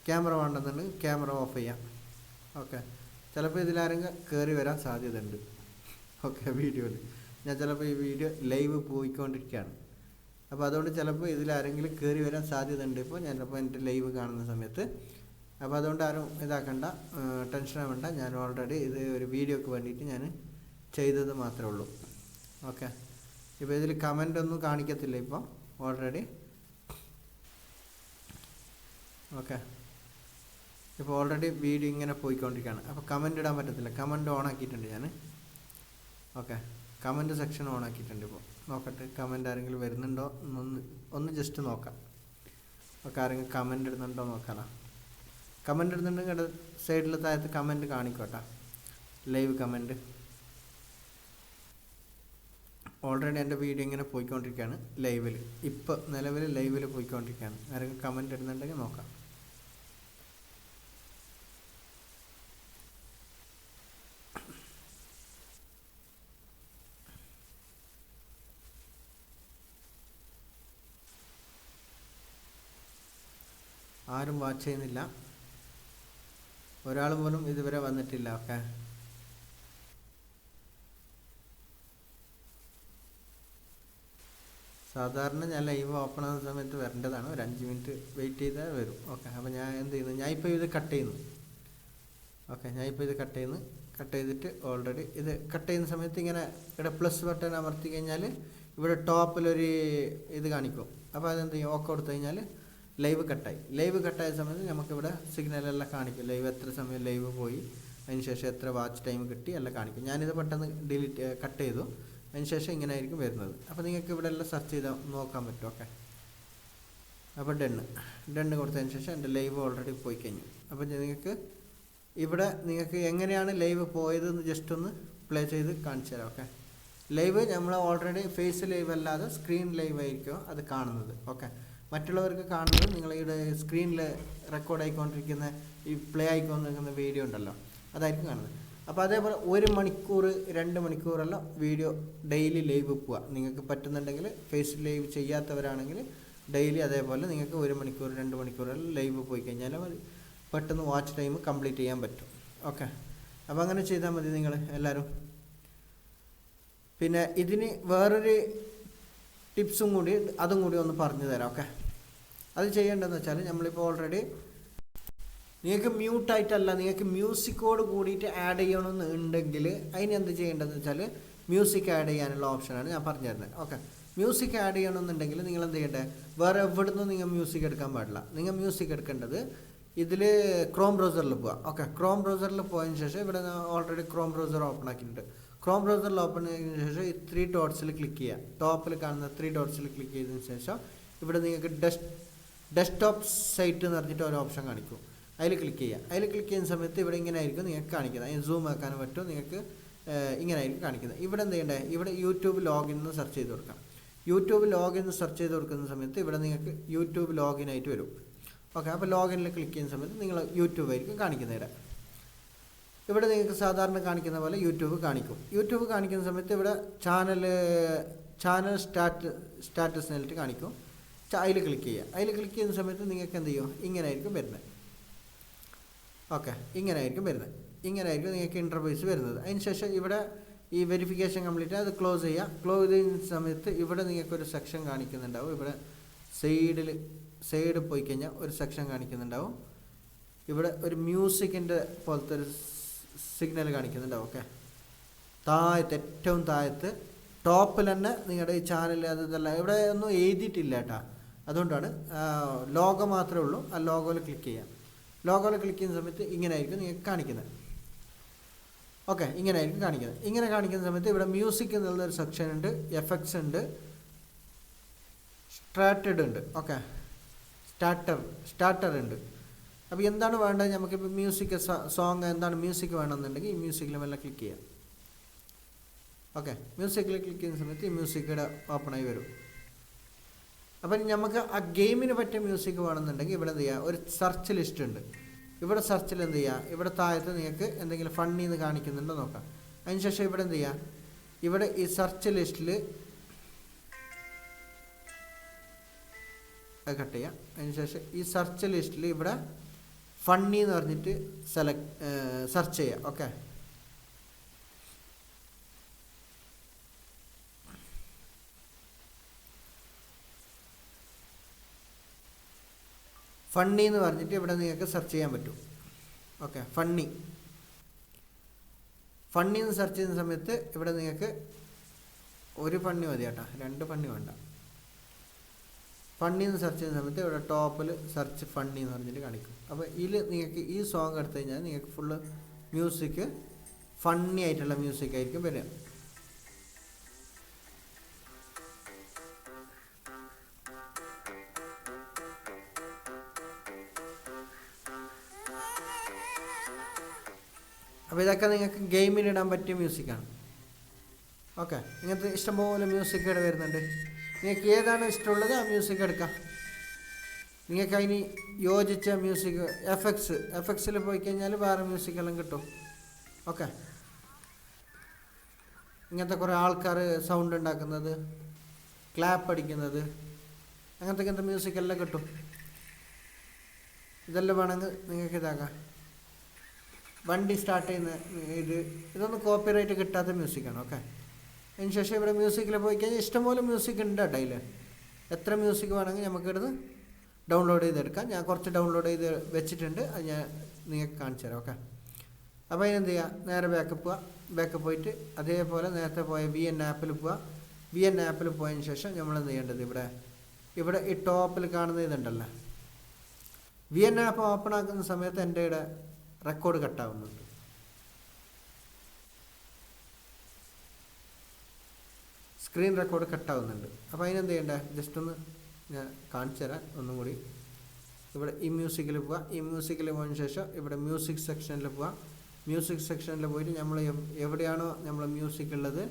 ക്യാമറ വേണ്ടെന്നുണ്ടെങ്കിൽ ക്യാമറ ഓഫ് ചെയ്യാം. ഓക്കെ, ചിലപ്പോൾ ഇതിലാരെങ്കിലും കയറി വരാൻ സാധ്യതയുണ്ട്. ഓക്കെ, വീഡിയോയിൽ ഞാൻ ചിലപ്പോൾ ഈ വീഡിയോ ലൈവ് പോയിക്കൊണ്ടിരിക്കുകയാണ്. അപ്പോൾ അതുകൊണ്ട് ചിലപ്പോൾ ഇതിലാരെങ്കിലും കയറി വരാൻ സാധ്യതയുണ്ട് ഇപ്പോൾ ഞാനിപ്പോൾ എൻ്റെ ലൈവ് കാണുന്ന സമയത്ത്. അപ്പോൾ അതുകൊണ്ട് ആരും ഇതാക്കണ്ട, ടെൻഷൻ ആവേണ്ട. ഞാൻ ഓൾറെഡി ഇത് ഒരു വീഡിയോക്ക് വേണ്ടിയിട്ട് ഞാൻ ചെയ്തത് മാത്രമേ ഉള്ളൂ. ഓക്കെ, ഇപ്പോൾ ഇതിൽ കമൻ്റ് ഒന്നും കാണിക്കത്തില്ല ഇപ്പോൾ ഓൾറെഡി. ഓക്കെ, ഇപ്പോൾ ഓൾറെഡി വീഡിയോ ഇങ്ങനെ പോയിക്കൊണ്ടിരിക്കുകയാണ്. അപ്പോൾ കമൻ്റ് ഇടാൻ പറ്റത്തില്ല, കമൻ്റ് ഓൺ ആക്കിയിട്ടുണ്ട് ഞാൻ. ഓക്കെ, കമൻ്റ് സെക്ഷൻ ഓൺ ആക്കിയിട്ടുണ്ട്. ഇപ്പോൾ നോക്കട്ടെ കമൻ്റ് ആരെങ്കിലും വരുന്നുണ്ടോ ഒന്ന് ജസ്റ്റ് നോക്കാം. ഓക്കെ, ആരെങ്കിലും കമൻ്റ് ഇടുന്നുണ്ടോ നോക്കാനാ. കമൻ്റ് ഇടുന്നുണ്ടെങ്കിൽ സൈഡിൽ താഴത്ത് കമൻ്റ് കാണിക്കോട്ടെ, ലൈവ് കമൻ്റ്. ഓൾറെഡി എൻ്റെ വീഡിയോ ഇങ്ങനെ പോയിക്കൊണ്ടിരിക്കുകയാണ് ലൈവിൽ, ഇപ്പോൾ നിലവിൽ ലൈവിൽ പോയിക്കൊണ്ടിരിക്കുകയാണ്. ആരെങ്കിലും കമൻ്റ് ഇടുന്നുണ്ടെങ്കിൽ നോക്കാം. ആരും വാച്ച് ചെയ്യുന്നില്ല, ഒരാൾ പോലും ഇതുവരെ വന്നിട്ടില്ല. ഓക്കെ, സാധാരണ ഞാൻ ലൈവ് ഓപ്പൺ ആകുന്ന സമയത്ത് വരേണ്ടതാണ്, ഒരു 5 മിനിറ്റ് വെയിറ്റ് ചെയ്താൽ വരും. ഓക്കെ, അപ്പോൾ ഞാൻ എന്ത് ചെയ്യുന്നു, ഞാനിപ്പോൾ ഇത് കട്ട് ചെയ്യുന്നു. ഓക്കെ, ഞാനിപ്പോൾ ഇത് കട്ട് ചെയ്തിട്ട് ഓൾറെഡി ഇത് കട്ട് ചെയ്യുന്ന സമയത്ത് ഇങ്ങനെ ഇവിടെ പ്ലസ് ബട്ടൺ അമർത്തി കഴിഞ്ഞാൽ ഇവിടെ ടോപ്പിലൊരു ഇത് കാണിക്കും. അപ്പോൾ അതെന്ത് ചെയ്യും, ഓക്കെ കൊടുത്തു കഴിഞ്ഞാൽ ലൈവ് കട്ടായ സമയത്ത് നമുക്കിവിടെ സിഗ്നലെല്ലാം കാണിക്കും, ലൈവ് എത്ര സമയം ലൈവ് പോയി, അതിനുശേഷം എത്ര വാച്ച് ടൈം കിട്ടി എല്ലാം കാണിക്കും. ഞാനിത് പെട്ടെന്ന് കട്ട് ചെയ്തു, അതിനുശേഷം ഇങ്ങനെ ആയിരിക്കും വരുന്നത്. അപ്പോൾ നിങ്ങൾക്ക് ഇവിടെ എല്ലാം സെർച്ച് ചെയ്താൽ നോക്കാൻ പറ്റും. ഓക്കെ, അപ്പോൾ ഡണ്ണ് കൊടുത്തതിന് ശേഷം എൻ്റെ ലൈവ് ഓൾറെഡി പോയി കഴിഞ്ഞു. അപ്പോൾ നിങ്ങൾക്ക് എങ്ങനെയാണ് ലൈവ് പോയതെന്ന് ജസ്റ്റ് ഒന്ന് പ്ലേ ചെയ്ത് കാണിച്ചു തരാം. ഓക്കെ, ലൈവ് നമ്മൾ ഓൾറെഡി ഫേസ് ലൈവ് അല്ലാതെ സ്ക്രീൻ ലൈവ് ആയിരിക്കും അത് കാണുന്നത്. ഓക്കെ, മറ്റുള്ളവർക്ക് കാണുന്നത് നിങ്ങളുടെ സ്ക്രീനിൽ റെക്കോർഡ് ആയിക്കൊണ്ടിരിക്കുന്ന ഈ പ്ലേ ആയിക്കൊണ്ടിരിക്കുന്ന വീഡിയോ ഉണ്ടല്ലോ, അതായിരിക്കും കാണുന്നത്. അപ്പോൾ അതേപോലെ 1 മണിക്കൂർ 2 മണിക്കൂറെല്ലാം വീഡിയോ ഡെയിലി ലൈവ് പോവുക. നിങ്ങൾക്ക് പറ്റുന്നുണ്ടെങ്കിൽ ഫേസ് ലൈവ് ചെയ്യാത്തവരാണെങ്കിൽ ഡെയിലി അതേപോലെ നിങ്ങൾക്ക് 1 മണിക്കൂർ 2 മണിക്കൂറെല്ലാം ലൈവ് പോയി കഴിഞ്ഞാൽ പെട്ടെന്ന് വാച്ച് ടൈം കംപ്ലീറ്റ് ചെയ്യാൻ പറ്റും. ഓക്കെ, അപ്പോൾ അങ്ങനെ ചെയ്താൽ മതി നിങ്ങൾ എല്ലാവരും. പിന്നെ ഇതിന് വേറൊരു ടിപ്സും കൂടി അതും കൂടി ഒന്ന് പറഞ്ഞു തരാം. ഓക്കെ, അത് ചെയ്യേണ്ടതെന്ന് വെച്ചാൽ നമ്മളിപ്പോൾ ഓൾറെഡി നിങ്ങൾക്ക് മ്യൂട്ടായിട്ടല്ല, നിങ്ങൾക്ക് മ്യൂസിക്കോട് കൂടിയിട്ട് ആഡ് ചെയ്യണമെന്നുണ്ടെങ്കിൽ അതിന് എന്ത് ചെയ്യേണ്ടതെന്ന് വെച്ചാൽ മ്യൂസിക് ആഡ് ചെയ്യാനുള്ള ഓപ്ഷനാണ് ഞാൻ പറഞ്ഞു തരുന്നത്. ഓക്കെ, മ്യൂസിക് ആഡ് ചെയ്യണമെന്നുണ്ടെങ്കിൽ നിങ്ങൾ എന്ത് ചെയ്യണ്ടേ, വേറെ എവിടുന്നും നിങ്ങൾ മ്യൂസിക് എടുക്കാൻ പാടില്ല. നിങ്ങൾ മ്യൂസിക് എടുക്കേണ്ടത് ഇതിൽ ക്രോം ബ്രൗസറിൽ പോവുക. ഓക്കെ, ക്രോം ബ്രൗസറിൽ പോയതിന് ശേഷം ഇവിടെ ഓൾറെഡി ക്രോം ബ്രൗസർ ഓപ്പൺ ആക്കിയിട്ടുണ്ട്. ക്രോം ബ്രൗസറിൽ ഓപ്പൺ ചെയ്തതിന് ശേഷം ഈ 3 ഡോട്ട്സിൽ ക്ലിക്ക് ചെയ്യുക. ടോപ്പിൽ കാണുന്ന 3 ഡോട്ട്സിൽ ക്ലിക്ക് ചെയ്തതിന് ശേഷം ഇവിടെ നിങ്ങൾക്ക് ഡെസ്ക്ടോപ്പ് സൈറ്റ് എന്ന് പറഞ്ഞിട്ട് ഒരു ഓപ്ഷൻ കാണിക്കും. അതിൽ ക്ലിക്ക് ചെയ്യുക. അതിൽ ക്ലിക്ക് ചെയ്യുന്ന സമയത്ത് ഇവിടെ ഇങ്ങനെ ആയിരിക്കും നിങ്ങൾക്ക് കാണിക്കുന്നത്. അതിന് സൂം ആക്കാൻ പറ്റും. നിങ്ങൾക്ക് ഇങ്ങനെ ആയിരിക്കും കാണിക്കുന്നത്. ഇവിടെ എന്ത് ചെയ്യണ്ടേ, ഇവിടെ യൂട്യൂബ് ലോഗിൻ എന്ന് സെർച്ച് ചെയ്ത് കൊടുക്കാം. യൂട്യൂബ് ലോഗിൻ എന്ന് സെർച്ച് ചെയ്ത് കൊടുക്കുന്ന സമയത്ത് ഇവിടെ നിങ്ങൾക്ക് യൂട്യൂബ് ലോഗിൻ ആയിട്ട് വരും. ഓക്കെ, അപ്പോൾ ലോഗിനിൽ ക്ലിക്ക് ചെയ്യുന്ന സമയത്ത് നിങ്ങൾ യൂട്യൂബ് ആയിരിക്കും കാണിക്കുന്നത്. ഇവിടെ നിങ്ങൾക്ക് സാധാരണ കാണിക്കുന്ന പോലെ യൂട്യൂബ് കാണിക്കും. യൂട്യൂബ് കാണിക്കുന്ന സമയത്ത് ഇവിടെ ചാനൽ സ്റ്റാറ്റസ് എന്നിട്ട് കാണിക്കും. അതിൽ ക്ലിക്ക് ചെയ്യുക. അതിൽ ക്ലിക്ക് ചെയ്യുന്ന സമയത്ത് നിങ്ങൾക്ക് എന്ത് ചെയ്യും, ഇങ്ങനെ ആയിരിക്കും വരുന്നത്. ഓക്കെ, ഇങ്ങനെ ആയിരിക്കും വരുന്നത്. ഇങ്ങനെ ആയിരിക്കും നിങ്ങൾക്ക് ഇൻ്റർഫേസ് വരുന്നത്. അതിന് ശേഷം ഇവിടെ ഈ വെരിഫിക്കേഷൻ കംപ്ലീറ്റ് അത് ക്ലോസ് ചെയ്യുക. ക്ലോസ് ചെയ്യുന്ന സമയത്ത് ഇവിടെ നിങ്ങൾക്കൊരു സെക്ഷൻ കാണിക്കുന്നുണ്ടാവും. ഇവിടെ സൈഡ് പോയി കഴിഞ്ഞാൽ ഒരു സെക്ഷൻ കാണിക്കുന്നുണ്ടാവും. ഇവിടെ ഒരു മ്യൂസിക്കിൻ്റെ പോലത്തെ ഒരു സിഗ്നൽ കാണിക്കുന്നുണ്ടാവും. ഓക്കെ, ഏറ്റവും താഴത്ത് ടോപ്പിൽ തന്നെ നിങ്ങളുടെ ഈ ചാനൽ അതെല്ലാം ഇവിടെ ഒന്നും എഴുതിയിട്ടില്ല കേട്ടോ. അതുകൊണ്ടാണ് ലോഗോ മാത്രമേ ഉള്ളൂ. ആ ലോഗോയിൽ ക്ലിക്ക് ചെയ്യാം. ലോഗോയിൽ ക്ലിക്ക് ചെയ്യുന്ന സമയത്ത് ഇങ്ങനെ ആയിരിക്കും നിങ്ങൾക്ക് കാണിക്കുന്നത്. ഓക്കെ, ഇങ്ങനെ ആയിരിക്കും കാണിക്കുന്നത്. ഇങ്ങനെ കാണിക്കുന്ന സമയത്ത് ഇവിടെ മ്യൂസിക് എന്നുള്ളൊരു സെക്ഷൻ ഉണ്ട്, എഫക്ട്സ് ഉണ്ട്, സ്ട്രാറ്റഡ് ഉണ്ട്. ഓക്കെ, സ്റ്റാർട്ടർ ഉണ്ട്. അപ്പോൾ എന്താണ് വേണ്ടത്, നമുക്കിപ്പോൾ മ്യൂസിക് സോങ് എന്താണ് മ്യൂസിക് വേണമെന്നുണ്ടെങ്കിൽ ഈ മ്യൂസിക്കിൽ മെല്ലെ ക്ലിക്ക് ചെയ്യാം. ഓക്കെ, മ്യൂസിക്കിൽ ക്ലിക്ക് ചെയ്യുന്ന സമയത്ത് ഈ മ്യൂസിക്കിടെ ഓപ്പണായി വരും. അപ്പം നമുക്ക് ആ ഗെയിമിന് പറ്റിയ മ്യൂസിക് വേണമെന്നുണ്ടെങ്കിൽ ഇവിടെ എന്ത് ചെയ്യുക, ഒരു സെർച്ച് ലിസ്റ്റ് ഉണ്ട്. ഇവിടെ സെർച്ചിൽ എന്ത് ചെയ്യുക, ഇവിടെ താഴത്ത് നിങ്ങൾക്ക് എന്തെങ്കിലും ഫണ്ണി എന്ന് കാണിക്കുന്നുണ്ടോ നോക്കാം. അതിനുശേഷം ഇവിടെ എന്ത് ചെയ്യുക, ഇവിടെ ഈ സെർച്ച് ലിസ്റ്റിൽ കട്ട് ചെയ്യാം. അതിനുശേഷം ഈ സെർച്ച് ലിസ്റ്റിൽ ഇവിടെ ഫണ്ണി എന്ന് പറഞ്ഞിട്ട് സെർച്ച് ചെയ്യുക. ഓക്കെ, ഫണ്ണി എന്ന് പറഞ്ഞിട്ട് ഇവിടെ നിങ്ങൾക്ക് സെർച്ച് ചെയ്യാൻ പറ്റും. ഓക്കെ, ഫണ്ണി എന്ന് സെർച്ച് ചെയ്യുന്ന സമയത്ത് ഇവിടെ നിങ്ങൾക്ക് ഒരു ഫണ്ണി മതി കേട്ടോ, 2 ഫണ്ണി വേണ്ട. ഫണ്ണി എന്ന് സെർച്ച് ചെയ്യുന്ന സമയത്ത് ഇവിടെ ടോപ്പിൽ സെർച്ച് ഫണ്ണി എന്ന് പറഞ്ഞിട്ട് കാണിക്കും. അപ്പോൾ ഇതിൽ നിങ്ങൾക്ക് ഈ സോങ് എടുത്തു കഴിഞ്ഞാൽ നിങ്ങൾക്ക് ഫുള്ള് മ്യൂസിക് ഫണ്ണി ആയിട്ടുള്ള മ്യൂസിക് ആയിരിക്കും വരിക. അപ്പോൾ ഇതൊക്കെ നിങ്ങൾക്ക് ഗെയിമിലിടാൻ പറ്റിയ മ്യൂസിക്കാണ്. ഓക്കെ, ഇങ്ങനത്തെ ഇഷ്ടംപോലെ മ്യൂസിക് ഇവിടെ വരുന്നുണ്ട്. നിങ്ങൾക്ക് ഏതാണ് ഇഷ്ടമുള്ളത് ആ മ്യൂസിക് എടുക്കാം. നിങ്ങൾക്ക് അതിന് യോജിച്ച മ്യൂസിക് എഫക്ട്സിൽ പോയി കഴിഞ്ഞാൽ വേറെ മ്യൂസിക്കെല്ലാം കിട്ടും. ഓക്കെ, ഇങ്ങനത്തെ കുറേ ആൾക്കാർ സൗണ്ട് ഉണ്ടാക്കുന്നത്, ക്ലാപ്പ് അടിക്കുന്നത്, അങ്ങനത്തെ മ്യൂസിക്കെല്ലാം കിട്ടും. ഇതെല്ലാം വേണമെങ്കിൽ നിങ്ങൾക്ക് ഇതാക്കാം. വണ്ടി സ്റ്റാർട്ട് ചെയ്യുന്ന ഇതൊന്നും കോപ്പിറൈറ്റ് കിട്ടാത്ത മ്യൂസിക്കാണ്. ഓക്കെ, അതിനുശേഷം ഇവിടെ മ്യൂസിക്കിൽ പോയി കഴിഞ്ഞാൽ ഇഷ്ടംപോലെ മ്യൂസിക് ഉണ്ട് കേട്ടോ. അതിൽ എത്ര മ്യൂസിക് വേണമെങ്കിൽ നമുക്കിവിടുന്ന് ഡൗൺലോഡ് ചെയ്തെടുക്കാം. ഞാൻ കുറച്ച് ഡൗൺലോഡ് ചെയ്ത് വെച്ചിട്ടുണ്ട്, അത് ഞാൻ നിങ്ങൾക്ക് കാണിച്ചു തരാം. ഓക്കെ, അപ്പോൾ അതിനെന്ത് ചെയ്യുക, നേരെ ബാക്കപ്പ് പോയിട്ട് അതേപോലെ നേരത്തെ പോയ VN ആപ്പിൽ പോവുക. VN ആപ്പിൽ പോയതിന് ശേഷം നമ്മളെന്ത് ചെയ്യേണ്ടത്, ഇവിടെ ഈ ടോപ്പിൽ കാണുന്ന ഇതുണ്ടല്ലോ, VN ആപ്പ് ഓപ്പൺ ആക്കുന്ന സമയത്ത് എൻ്റെ ഇവിടെ റെക്കോർഡ് കട്ടാവുന്നുണ്ട്. സ്ക്രീൻ റെക്കോർഡ് കട്ടാവുന്നുണ്ട്. അപ്പോൾ അതിനെന്ത് ചെയ്യണ്ടേ, ജസ്റ്റ് ഒന്ന് ഞാൻ കാണിച്ചു തരാം ഒന്നും കൂടി. ഇവിടെ ഈ മ്യൂസിക്കിൽ പോവുക. ഈ മ്യൂസിക്കിൽ പോയതിന് ശേഷം ഇവിടെ മ്യൂസിക് സെക്ഷനിൽ പോവുക. മ്യൂസിക് സെക്ഷനിൽ പോയിട്ട് നമ്മൾ എവിടെയാണോ നമ്മൾ മ്യൂസിക് ഉള്ളത്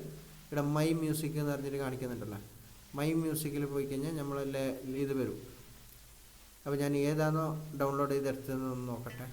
ഇവിടെ മൈ മ്യൂസിക് എന്ന് പറഞ്ഞിട്ട് കാണിക്കുന്നുണ്ടല്ലോ. മൈ മ്യൂസിക്കിൽ പോയി കഴിഞ്ഞാൽ നമ്മളല്ലേ ഇത് വരും. അപ്പോൾ ഞാൻ ഏതാണോ ഡൗൺലോഡ് ചെയ്തെടുത്തതെന്ന് നോക്കട്ടെ.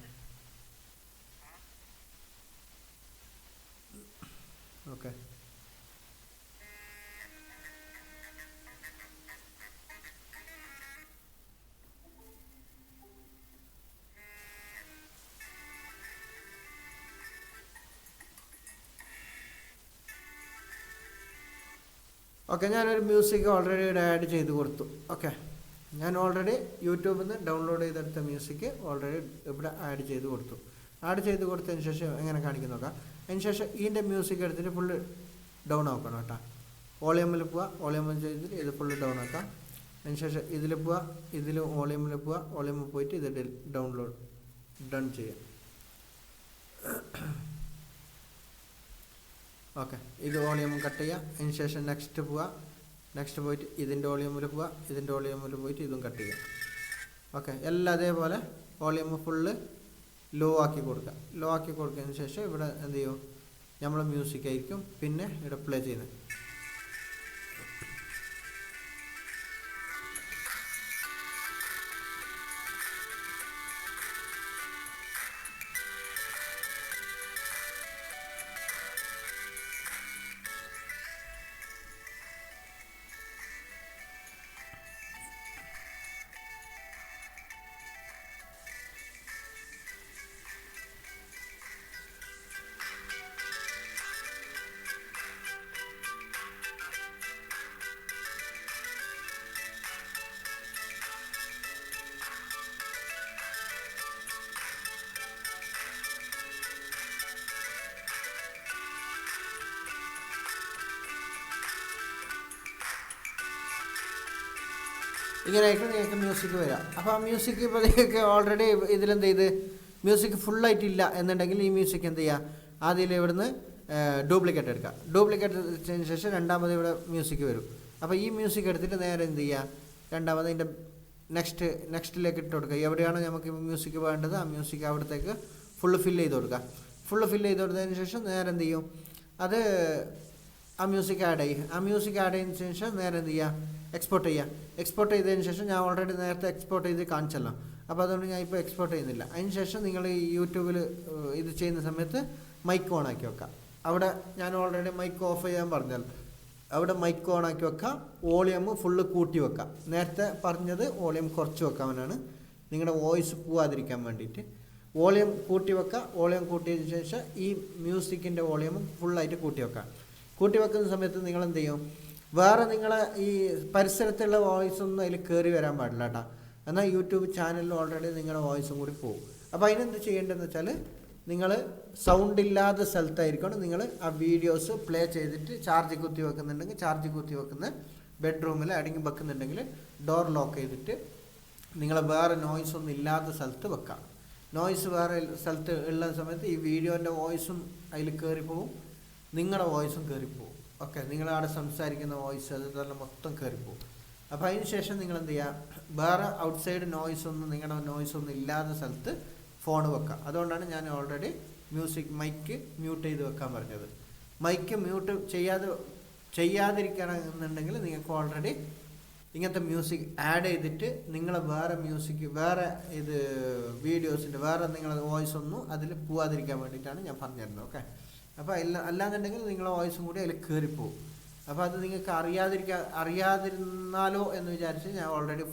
ഓക്കെ, ഞാനൊരു മ്യൂസിക് ഓൾറെഡി ഇവിടെ ആഡ് ചെയ്ത് കൊടുത്തു. ഓക്കെ, ഞാൻ ഓൾറെഡി യൂട്യൂബിൽ നിന്ന് ഡൗൺലോഡ് ചെയ്തെടുത്ത മ്യൂസിക് ഓൾറെഡി ഇവിടെ ആഡ് ചെയ്ത് കൊടുത്തു. ആഡ് ചെയ്ത് കൊടുത്തതിന് ശേഷം എങ്ങനെ കാണിക്കും നോക്കാം. അതിന് ശേഷം ഇതിൻ്റെ മ്യൂസിക് എടുത്തിട്ട് ഫുള്ള് ഡൗൺ ആക്കണം കേട്ടോ. വോളിയമിൽ പോവുക, വോളിയമിൽ ചെയ്തിട്ട് ഇത് ഫുള്ള് ഡൗൺ ആക്കാം. അതിന് ശേഷം ഇതിൽ പോവുക, ഇതിൽ വോളിയമിൽ പോവുക, വോളിയമിൽ പോയിട്ട് ഇത് ഡൺ ചെയ്യാം. ഓക്കെ, ഇത് വോളിയം കട്ട് ചെയ്യുക. അതിന് ശേഷം നെക്സ്റ്റ് പോവുക. നെക്സ്റ്റ് പോയിട്ട് ഇതിൻ്റെ വോളിയൂമിൽ പോവുക. ഇതിൻ്റെ വോളിയൂമിൽ പോയിട്ട് ഇതും കട്ട് ചെയ്യുക. ഓക്കെ, എല്ലാം അതേപോലെ വോളിയം ഫുള്ള് ലോ ആക്കി കൊടുക്കുക. ലോ ആക്കി കൊടുത്തതിന് ശേഷം ഇവിടെ എന്ത് ചെയ്യും, നമ്മൾ മ്യൂസിക് ആയിരിക്കും പിന്നെ ഇവിടെ പ്ലേ ചെയ്യുന്നത്. ഇങ്ങനെയായിട്ട് നിങ്ങൾക്ക് മ്യൂസിക് വരാം. അപ്പോൾ ആ മ്യൂസിക് ഇപ്പോൾ നിങ്ങൾക്ക് ഓൾറെഡി ഇതിലെന്ത് ചെയ്ത് മ്യൂസിക് ഫുള്ളായിട്ടില്ല എന്നുണ്ടെങ്കിൽ ഈ മ്യൂസിക് എന്ത് ചെയ്യുക, ആദ്യം ഇവിടുന്ന് ഡ്യൂപ്ലിക്കേറ്റ് എടുക്കുക. ഡ്യൂപ്ലിക്കേറ്റ് എടുത്തതിന് ശേഷം രണ്ടാമത് ഇവിടെ മ്യൂസിക് വരും. അപ്പോൾ ഈ മ്യൂസിക് എടുത്തിട്ട് നേരെ എന്ത് ചെയ്യുക, രണ്ടാമത് അതിൻ്റെ നെക്സ്റ്റിലേക്ക് ഇട്ട് കൊടുക്കുക. എവിടെയാണോ നമുക്ക് മ്യൂസിക് വേണ്ടത് ആ മ്യൂസിക് അവിടത്തേക്ക് ഫുള്ള് ഫില്ല് ചെയ്ത് കൊടുക്കുക. ഫുള്ള് ഫില്ല് ചെയ്ത് കൊടുത്തതിന് ശേഷം നേരെ എന്ത് ചെയ്യും, അത് ആ മ്യൂസിക് ആഡ് ചെയ്യും. ആ മ്യൂസിക് ആഡ് ചെയ്തതിന് ശേഷം നേരെ എന്ത് ചെയ്യുക, എക്സ്പോർട്ട് ചെയ്യുക. എക്സ്പോർട്ട് ചെയ്തതിന് ശേഷം ഞാൻ ഓൾറെഡി നേരത്തെ എക്സ്പോർട്ട് ചെയ്ത് കാണിച്ചല്ലോ. അപ്പോൾ അതുകൊണ്ട് ഞാൻ ഇപ്പോൾ എക്സ്പോർട്ട് ചെയ്യുന്നില്ല. അതിന് ശേഷം നിങ്ങൾ ഈ യൂട്യൂബിൽ ഇത് ചെയ്യുന്ന സമയത്ത് മൈക്ക് ഓൺ ആക്കി വെക്കുക. അവിടെ ഞാൻ ഓൾറെഡി മൈക്ക് ഓഫ് ചെയ്യാൻ പറഞ്ഞല്ലോ, അവിടെ മൈക്ക് ഓൺ ആക്കി വെക്കുക. വോളിയം ഫുള്ള് കൂട്ടി വെക്കുക. നേരത്തെ പറഞ്ഞത് വോളിയം കുറച്ച് വെക്കാനാണ്, നിങ്ങളുടെ വോയിസ് പോവാതിരിക്കാൻ വേണ്ടിയിട്ട്. വോളിയം കൂട്ടി വെക്കുക. വോളിയം കൂട്ടിയതിന് ശേഷം ഈ മ്യൂസിക്കിൻ്റെ വോളിയം ഫുള്ളായിട്ട് കൂട്ടി വെക്കുക. കൂട്ടി വെക്കുന്ന സമയത്ത് നിങ്ങൾ എന്ത് ചെയ്യും, വേറെ നിങ്ങളെ ഈ പരിസരത്തുള്ള വോയിസ് ഒന്നും അതിൽ കയറി വരാൻ പാടില്ല കേട്ടോ. എന്നാൽ യൂട്യൂബ് ചാനലിൽ ഓൾറെഡി നിങ്ങളുടെ വോയിസും കൂടി പോകും. അപ്പോൾ അതിനെന്ത് ചെയ്യേണ്ടതെന്ന് വെച്ചാൽ, നിങ്ങൾ സൗണ്ട് ഇല്ലാത്ത സ്ഥലത്തായിരിക്കണം നിങ്ങൾ ആ വീഡിയോസ് പ്ലേ ചെയ്തിട്ട് ചാർജ് കുത്തി വെക്കുന്നുണ്ടെങ്കിൽ ചാർജ് കുത്തി വെക്കുന്ന ബെഡ്റൂമിൽ അടങ്ങി വെക്കുന്നുണ്ടെങ്കിൽ ഡോർ ലോക്ക് ചെയ്തിട്ട് നിങ്ങൾ വേറെ നോയ്സ് ഒന്നും ഇല്ലാത്ത സ്ഥലത്ത് വെക്കാം. നോയ്സ് വേറെ സ്ഥലത്ത് ഉള്ള സമയത്ത് ഈ വീഡിയോൻ്റെ വോയിസും അതിൽ കയറിപ്പോവും, നിങ്ങളുടെ വോയിസും കയറിപ്പോവും. ഓക്കെ, നിങ്ങളവിടെ സംസാരിക്കുന്ന വോയിസ് അതെല്ലാം മൊത്തം കയറിപ്പോവും. അപ്പോൾ അതിന് ശേഷം നിങ്ങൾ എന്ത് ചെയ്യുക, വേറെ ഔട്ട്സൈഡ് നോയ്സ് ഒന്നും നിങ്ങളുടെ നോയ്സ് ഒന്നും ഇല്ലാത്ത സ്ഥലത്ത് ഫോൺ വെക്കുക. അതുകൊണ്ടാണ് ഞാൻ ഓൾറെഡി മൈക്ക് മ്യൂട്ട് ചെയ്ത് വെക്കാൻ പറഞ്ഞത്. മൈക്ക് മ്യൂട്ട് ചെയ്യാതിരിക്കണമെന്നുണ്ടെങ്കിൽ നിങ്ങൾക്ക് ഓൾറെഡി ഇങ്ങനത്തെ മ്യൂസിക് ആഡ് ചെയ്തിട്ട് നിങ്ങളെ വേറെ മ്യൂസിക് വേറെ ഇത് വീഡിയോസിൻ്റെ വേറെ നിങ്ങളെ വോയിസ് ഒന്നും അതിൽ പോവാതിരിക്കാൻ വേണ്ടിയിട്ടാണ് ഞാൻ പറഞ്ഞിരുന്നത്. ഓക്കെ, അപ്പോൾ അല്ലാന്നുണ്ടെങ്കിൽ നിങ്ങളെ വോയിസും കൂടി അതിൽ കയറിപ്പോവും. അപ്പോൾ അത് നിങ്ങൾക്ക് അറിയാതിരുന്നാലോ എന്ന് വിചാരിച്ച് ഞാൻ ഓൾറെഡി